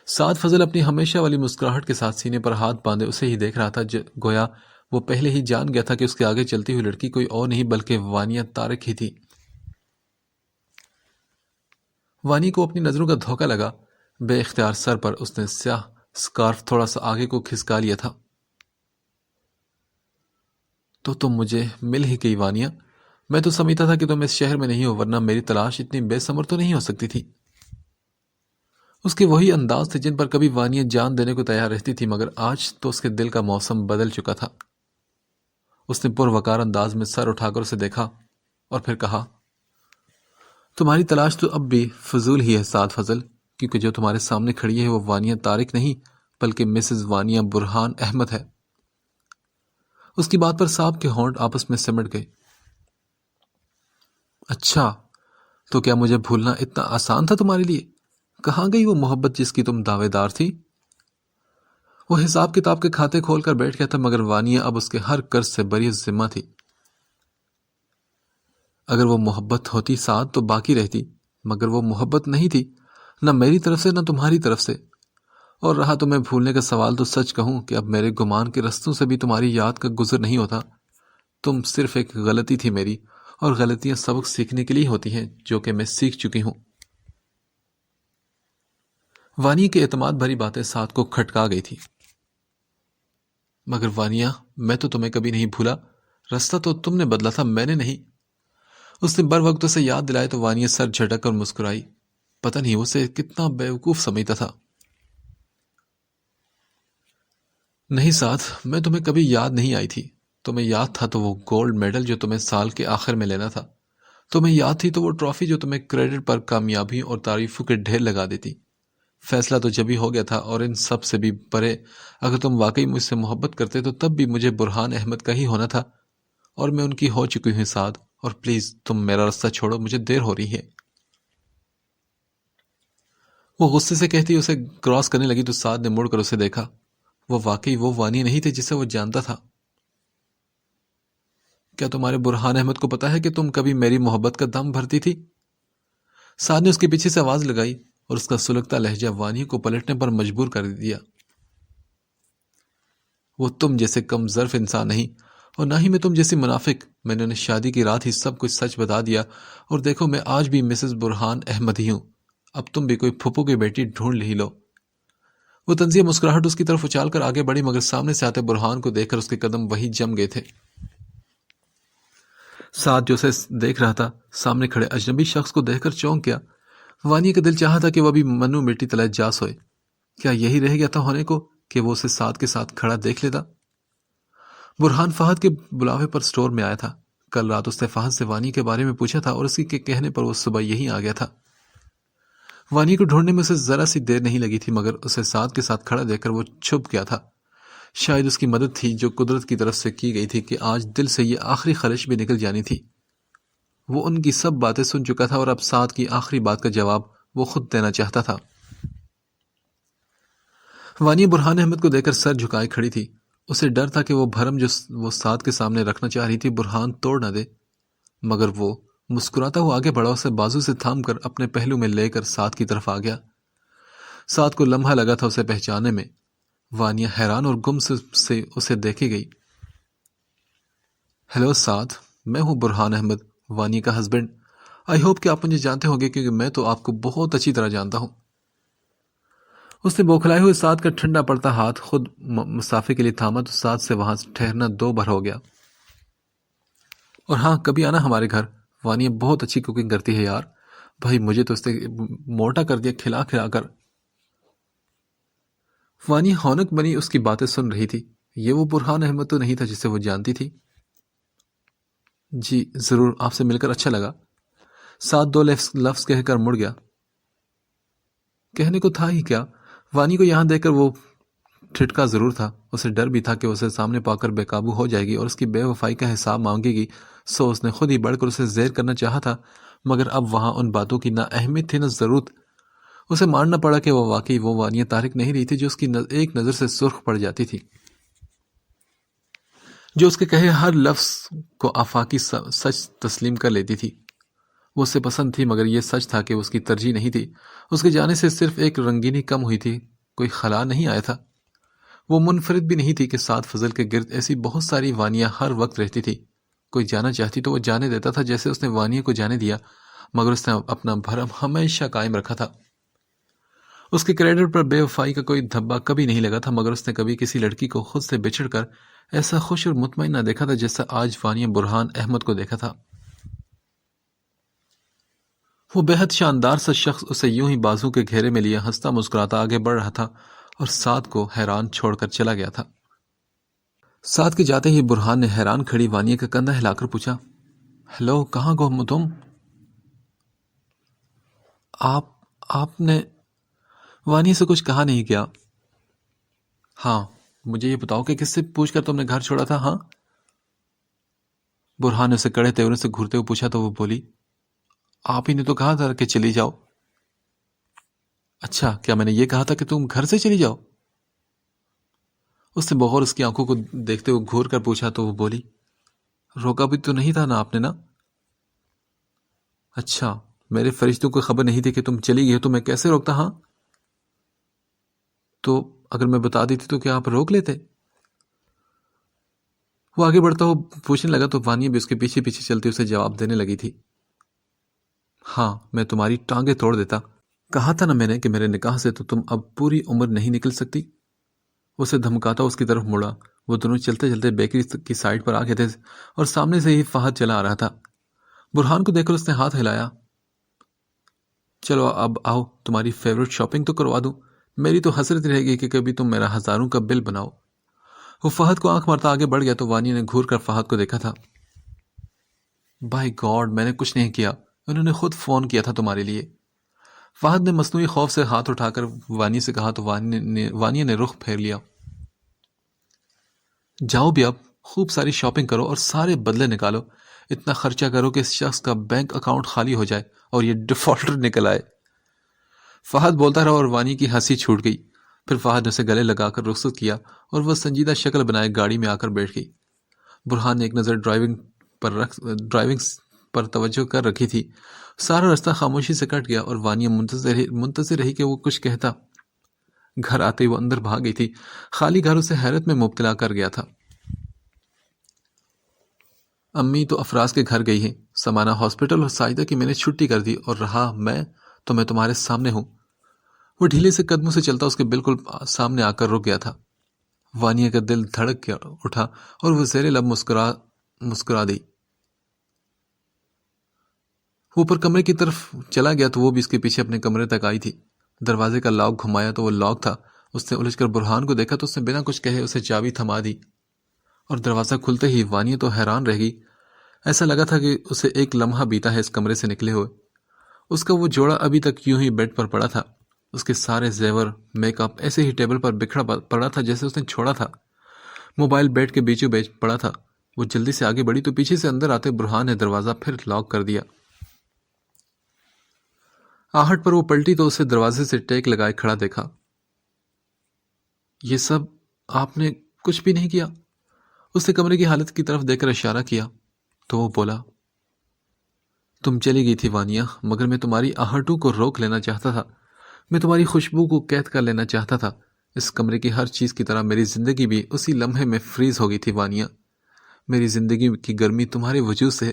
سعد فضل اپنی ہمیشہ والی مسکراہٹ کے ساتھ سینے پر ہاتھ باندھے اسے ہی دیکھ رہا تھا، گویا وہ پہلے ہی جان گیا تھا کہ اس کے آگے چلتی ہوئی لڑکی کوئی اور نہیں بلکہ وانیہ طارق ہی تھی۔ وانی کو اپنی نظروں کا دھوکہ لگا۔ بے اختیار سر پر اس نے سیاہ سکارف تھوڑا سا آگے کو کھسکا لیا تھا۔ تو تم مجھے مل ہی گئی وانیہ، میں تو سمجھتا تھا کہ تم اس شہر میں نہیں ہو، ورنہ میری تلاش اتنی بے ثمر تو نہیں ہو سکتی تھی۔ اس کے وہی انداز تھے جن پر کبھی وانیہ جان دینے کو تیار رہتی تھی، مگر آج تو اس کے دل کا موسم بدل چکا تھا۔ اس نے پروقار انداز میں سر اٹھا کر اسے دیکھا اور پھر کہا، تمہاری تلاش تو اب بھی فضول ہی ہے سعد فضل، کیونکہ جو تمہارے سامنے کھڑی ہے وہ وانیہ طارق نہیں بلکہ مسز وانیہ برہان احمد ہے۔ اس کی بات پر صاحب کے ہونٹ آپس میں سمٹ گئے۔ اچھا، تو کیا مجھے بھولنا اتنا آسان تھا تمہارے لیے؟ کہاں گئی وہ محبت جس کی تم دعوے دار تھی؟ وہ حساب کتاب کے کھاتے کھول کر بیٹھ گیا تھا، مگر وانیہ اب اس کے ہر قرض سے بری ذمہ تھی۔ اگر وہ محبت ہوتی سعد تو باقی رہتی، مگر وہ محبت نہیں تھی، نہ میری طرف سے نہ تمہاری طرف سے۔ اور رہا تمہیں بھولنے کا سوال، تو سچ کہوں کہ اب میرے گمان کے رستوں سے بھی تمہاری یاد کا گزر نہیں ہوتا۔ تم صرف ایک غلطی تھی میری، اور غلطیاں سبق سیکھنے کے لیے ہوتی ہیں جو کہ میں سیکھ چکی ہوں۔ وانیہ کے اعتماد بھری باتیں سعد کو کھٹکا گئی تھی۔ مگر وانیہ، میں تو تمہیں کبھی نہیں بھولا، راستہ تو تم نے بدلا تھا، میں نے نہیں۔ اس نے بر وقت اسے یاد دلائے تو وانیہ سر جھٹک کر مسکرائی۔ پتہ نہیں اسے کتنا بیوقوف سمجھتا تھا۔ نہیں سعد، میں تمہیں کبھی یاد نہیں آئی تھی۔ تمہیں یاد تھا تو وہ گولڈ میڈل جو تمہیں سال کے آخر میں لینا تھا۔ تمہیں یاد تھی تو وہ ٹرافی جو تمہیں کریڈٹ پر کامیابیوں اور تعریفوں کے ڈھیر لگا دیتی۔ فیصلہ تو جب ہی ہو گیا تھا، اور ان سب سے بھی پرے اگر تم واقعی مجھ سے محبت کرتے تو تب بھی مجھے برہان احمد کا ہی ہونا تھا، اور میں ان کی ہو چکی ہوں سعد، اور پلیز تم میرا راستہ چھوڑو، مجھے دیر ہو رہی ہے۔ وہ غصے سے کہتی اسے کراس کرنے لگی تو سعد نے مڑ کر اسے دیکھا۔ وہ واقعی وہ وانی نہیں تھے جسے وہ جانتا تھا۔ کیا تمہارے برہان احمد کو پتا ہے کہ تم کبھی میری محبت کا دم بھرتی تھی؟ سعد نے اس کے پیچھے سے آواز لگائی اور اس کا سلگتا لہجہ وانی کو پلٹنے پر مجبور کر دیا۔ وہ تم جیسے کم ظرف انسان نہیں، اور نہ ہی میں تم جیسی منافق۔ میں نے انہیں شادی کی رات ہی سب کچھ سچ بتا دیا، اور دیکھو میں آج بھی مسز برہان احمد ہی ہوں۔ اب تم بھی کوئی پھپھو کی بیٹی ڈھونڈ ہی لو۔ وہ طنزیہ مسکراہٹ اس کی طرف اچال کر آگے بڑھی، مگر سامنے سے آتے برہان کو دیکھ کر اس کے قدم وہی جم گئے تھے۔ سعد جو اسے دیکھ رہا تھا، سامنے کھڑے اجنبی شخص کو دیکھ کر چونک گیا۔ وانی کا دل چاہا تھا کہ وہ ابھی منو مٹی تلے جا سوئے۔ کیا یہی رہ گیا تھا ہونے کو کہ وہ اسے سعد کے ساتھ کھڑا دیکھ لیتا؟ برہان فہد کے بلاوے پر سٹور میں آیا تھا۔ کل رات اس نے فہد سے وانی کے بارے میں پوچھا تھا، اور اسی کے کہنے پر وہ صبح یہی آ گیا تھا۔ وانی کو ڈھونڈنے میں اسے ذرا سی دیر نہیں لگی تھی، مگر اسے سعد کے ساتھ کھڑا دیکھ کر وہ چھپ گیا تھا۔ شاید اس کی مدد تھی جو قدرت کی طرف سے کی گئی تھی کہ آج دل سے یہ آخری خلش بھی نکل جانی تھی۔ وہ ان کی سب باتیں سن چکا تھا، اور اب سعد کی آخری بات کا جواب وہ خود دینا چاہتا تھا۔ وانی برہان احمد کو دیکھ کر سر جھکائے کھڑی تھی۔ اسے ڈر تھا کہ وہ بھرم جو وہ سعد کے سامنے رکھنا چاہ رہی تھی برہان توڑ نہ دے، مگر وہ مسکراتا ہوا آگے بڑھا، اسے بازو سے تھام کر اپنے پہلو میں لے کر سعد کی طرف آ گیا۔ سعد کو لمحہ لگا تھا اسے پہچانے میں۔ وانیہ حیران اور گم سے اسے دیکھے گئی۔ ہیلو سعد، میں ہوں برہان احمد، وانی کا ہسبینڈ۔ آئی ہوپ کہ آپ مجھے جانتے ہوں گے، کیونکہ میں تو آپ کو بہت اچھی طرح جانتا ہوں۔ اس نے بوکھلائے ہوئے سعد کا ٹھنڈا پڑتا ہاتھ خود مسافے کے لیے تھاما تو سعد سے وہاں ٹھہرنا 2 بار ہو گیا۔ اور ہاں کبھی آنا ہمارے گھر، وانیہ بہت اچھی کوکنگ کرتی ہے یار، بھائی مجھے تو اس نے موٹا کر دیا کھلا کھلا کر۔ وانیہ ہونک بنی اس کی باتیں سن رہی تھی، یہ وہ برہان احمد تو نہیں تھا جسے وہ جانتی تھی۔ جی ضرور، آپ سے مل کر اچھا لگا، ساتھ دو لفظ کہہ کر مڑ گیا۔ کہنے کو تھا ہی کیا، وانی کو یہاں دیکھ کر وہ ٹھٹکا ضرور تھا، اسے ڈر بھی تھا کہ اسے سامنے پا کر بے قابو ہو جائے گی اور اس کی بے وفائی کا حساب مانگے گی، سو اس نے خود ہی بڑھ کر اسے زیر کرنا چاہا تھا، مگر اب وہاں ان باتوں کی نہ اہمیت تھی نہ ضرورت۔ اسے ماننا پڑا کہ وہ واقعی وہ وانیہ طارق نہیں رہی تھی جو اس کی ایک نظر سے سرخ پڑ جاتی تھی، جو اس کے کہے ہر لفظ کو آفاقی سچ تسلیم کر لیتی تھی۔ وہ اسے پسند تھی، مگر یہ سچ تھا کہ اس کی ترجیح نہیں تھی، اس کے جانے سے صرف ایک رنگینی کم ہوئی تھی، کوئی خلا نہیں آیا تھا۔ وہ منفرد بھی نہیں تھی کہ ساتھ فضل کے گرد ایسی بہت ساری وانیاں ہر وقت رہتی تھی، کوئی جانا چاہتی تو وہ جانے دیتا تھا جیسے اس نے وانیہ کو جانے دیا، مگر اس نے اپنا بھرم ہمیشہ قائم رکھا تھا۔ اس کے کریڈٹ پر بے وفائی کا کوئی دھبا کبھی نہیں لگا تھا، مگر اس نے کبھی کسی لڑکی کو خود سے بچھڑ کر ایسا خوش اور مطمئن نہ دیکھا تھا جیسا آج وانیہ برہان احمد کو دیکھا تھا۔ وہ بے حد شاندار سا شخص اسے یوں ہی بازو کے گھیرے میں لیے ہنستا مسکراتا آگے بڑھ رہا تھا اور سعد کو حیران چھوڑ کر چلا گیا تھا۔ سعد کے جاتے ہی برہان نے حیران کھڑی وانیہ کا کندھا ہلا کر پوچھا، ہیلو کہاں گم تم؟ آپ نے وانیہ سے کچھ کہا نہیں کیا؟ ہاں مجھے یہ بتاؤ کہ کس سے پوچھ کر تم نے گھر چھوڑا تھا؟ ہاں برہان نے اسے کڑے تیورے سے گھورتے ہوئے پوچھا تو وہ بولی، آپ ہی نے تو کہا تھا کہ چلی جاؤ۔ اچھا کیا میں نے یہ کہا تھا کہ تم گھر سے چلی جاؤ؟ اس نے بغور اس کی آنکھوں کو دیکھتے ہوئے گھور کر پوچھا تو وہ بولی، روکا بھی تو نہیں تھا نا آپ نے نا؟ اچھا میرے فرشتوں کو خبر نہیں تھی کہ تم چلی گئی تو میں کیسے روکتا؟ ہاں تو اگر میں بتا دیتی تو کیا آپ روک لیتے؟ وہ آگے بڑھتا ہو پوچھنے لگا تو وانیہ بھی اس کے پیچھے پیچھے چلتی اسے جواب دینے لگی تھی، ہاں میں تمہاری ٹانگیں توڑ دیتا، کہا تھا نا میں نے کہ میرے نکاح سے تو تم اب پوری عمر نہیں نکل سکتی۔ اسے دھمکاتا اس کی طرف مڑا، وہ دونوں چلتے چلتے بیکری کی سائڈ پر آ گئے تھے اور سامنے سے ہی فہد چلا آ رہا تھا۔ برہان کو دیکھ کر اس نے ہاتھ ہلایا، چلو اب آؤ تمہاری فیورٹ شاپنگ تو کروا دوں، میری تو حسرت رہے گی کہ کبھی تم میرا ہزاروں کا بل بناؤ۔ وہ فہد کو آنکھ مارتا آگے بڑھ گیا تو وانیہ نے گھور کر فہد کو دیکھا تھا، بائی گاڈ میں نے کچھ نہیں کیا، انہوں نے خود فون کیا تھا تمہارے لیے۔ فہد نے مصنوعی خوف سے ہاتھ اٹھا کر وانیہ سے کہا تو وانیہ نے رخ پھیر لیا، جاؤ بھی اب خوب ساری شاپنگ کرو اور سارے بدلے نکالو، اتنا خرچہ کرو کہ اس شخص کا بینک اکاؤنٹ خالی ہو جائے اور یہ ڈیفالٹر نکل آئے۔ فہد بولتا رہا اور وانی کی ہنسی چھوٹ گئی، پھر فہد نے اسے گلے لگا کر رخصت کیا اور وہ سنجیدہ شکل بنائے گاڑی میں آ کر بیٹھ گئی۔ برہان نے ایک نظر ڈرائیونگ پر توجہ کر رکھی تھی، سارا راستہ خاموشی سے کٹ گیا اور وانیہ منتظر رہی کہ وہ کچھ کہتا۔ گھر آتے ہی وہ اندر بھاگ گئی تھی، خالی گھر اسے حیرت میں مبتلا کر گیا تھا۔ امی تو افراز کے گھر گئی ہیں، سمانہ ہاسپٹل اور ساجدہ کی میں نے چھٹی کر دی، اور رہا میں تمہارے سامنے ہوں۔ وہ ڈھیلے سے قدموں سے چلتا اس کے بالکل سامنے آ کر رک گیا تھا۔ وانیہ کا دل دھڑک اٹھا اور وہ زیر لب مسکرا دی۔ وہ اوپر کمرے کی طرف چلا گیا تو وہ بھی اس کے پیچھے اپنے کمرے تک آئی تھی۔ دروازے کا لاک گھمایا تو وہ لاک تھا۔ اس نے الجھ کر برہان کو دیکھا تو اس نے بنا کچھ کہے اسے چابی تھما دی، اور دروازہ کھلتے ہی وانیہ تو حیران رہ گئی۔ ایسا لگا تھا کہ اسے ایک لمحہ بیتا ہے اس کمرے سے نکلے ہوئے۔ اس کا وہ جوڑا ابھی تک یوں ہی بیڈ پر پڑا تھا، اس کے سارے زیور میک اپ ایسے ہی ٹیبل پر بکھرا پڑا تھا جیسے اس نے چھوڑا تھا۔ موبائل بیڈ کے بیچوں بیچ پڑا تھا۔ وہ جلدی سے آگے بڑھی تو پیچھے سے اندر آتے برہان نے دروازہ پھر لاک کر دیا۔ آہٹ پر وہ پلٹی تو اسے دروازے سے ٹیک لگائے کھڑا دیکھا۔ یہ سب آپ نے کچھ بھی نہیں کیا؟ اس نے کمرے کی حالت کی طرف دیکھ کر اشارہ کیا تو وہ بولا، تم چلی گئی تھی وانیہ، مگر میں تمہاری آہٹوں کو روک لینا چاہتا تھا، میں تمہاری خوشبو کو قید کر لینا چاہتا تھا۔ اس کمرے کی ہر چیز کی طرح میری زندگی بھی اسی لمحے میں فریز ہو گئی تھی وانیہ۔ میری زندگی کی گرمی تمہارے وجود سے،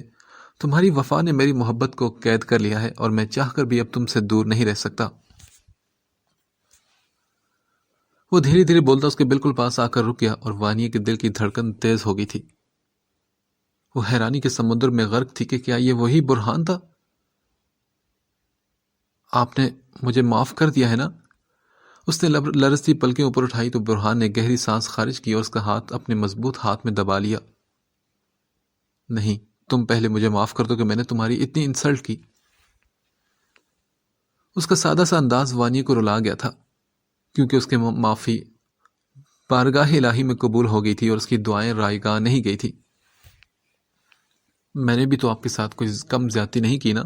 تمہاری وفا نے میری محبت کو قید کر لیا ہے، اور میں چاہ کر بھی اب تم سے دور نہیں رہ سکتا۔ وہ دھیرے دھیرے بولتا اس کے بالکل پاس آ کر رک گیا اور وانیہ کے دل کی دھڑکن تیز ہو گئی تھی۔ وہ حیرانی کے سمندر میں غرق تھی کہ کیا یہ وہی برہان تھا؟ آپ نے مجھے معاف کر دیا ہے نا؟ اس نے لرزتی پلکیں اوپر اٹھائی تو برہان نے گہری سانس خارج کی اور اس کا ہاتھ اپنے مضبوط ہاتھ میں دبا لیا۔ نہیں، تم پہلے مجھے معاف کر دو کہ میں نے تمہاری اتنی انسلٹ کی۔ اس کا سادہ سا انداز وانی کو رلا گیا تھا، کیونکہ اس کے معافی بارگاہ الہی میں قبول ہو گئی تھی اور اس کی دعائیں رائگاں نہیں گئی تھی۔ میں نے بھی تو آپ کے ساتھ کوئی کم زیادتی نہیں کی نا؟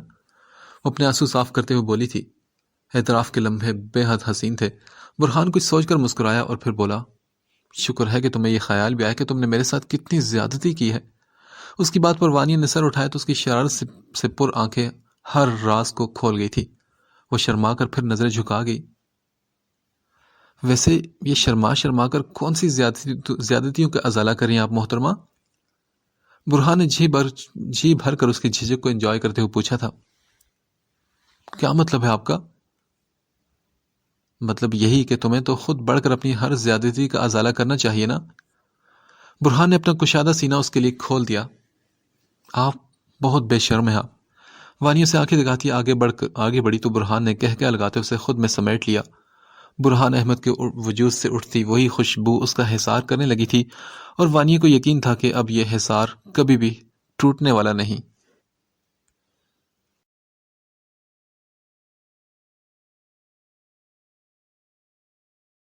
وہ اپنے آنسو صاف کرتے ہوئے بولی تھی۔ اعتراف کے لمحے بے حد حسین تھے۔ برہان کچھ سوچ کر مسکرایا اور پھر بولا، شکر ہے کہ تمہیں یہ خیال بھی آیا کہ تم نے میرے ساتھ کتنی زیادتی کی ہے۔ اس کی بات پر وانی نے سر اٹھایا تو اس کی شرارت سے پر آنکھیں ہر راز کو کھول گئی تھی۔ وہ شرما کر پھر نظریں جھکا گئی۔ ویسے یہ شرما کر کون سی زیادتیوں کا ازالہ کریں آپ محترمہ؟ برہان نے جی بھر کر اس کی جھجک کو انجوائے کرتے ہوئے پوچھا تھا۔ کیا مطلب ہے آپ کا؟ مطلب یہی کہ تمہیں تو خود بڑھ کر اپنی ہر زیادتی کا ازالہ کرنا چاہیے نا؟ برہان نے اپنا کشادہ سینہ اس کے لیے کھول دیا۔ آپ بہت بے شرم ہیں آپ۔ وانیوں سے آنکھیں دکھاتی آگے بڑھی تو برہان نے کہہ لگاتے اسے خود میں سمیٹ لیا۔ برہان احمد کے وجود سے اٹھتی وہی خوشبو اس کا حصار کرنے لگی تھی اور وانی کو یقین تھا کہ اب یہ حصار کبھی بھی ٹوٹنے والا نہیں۔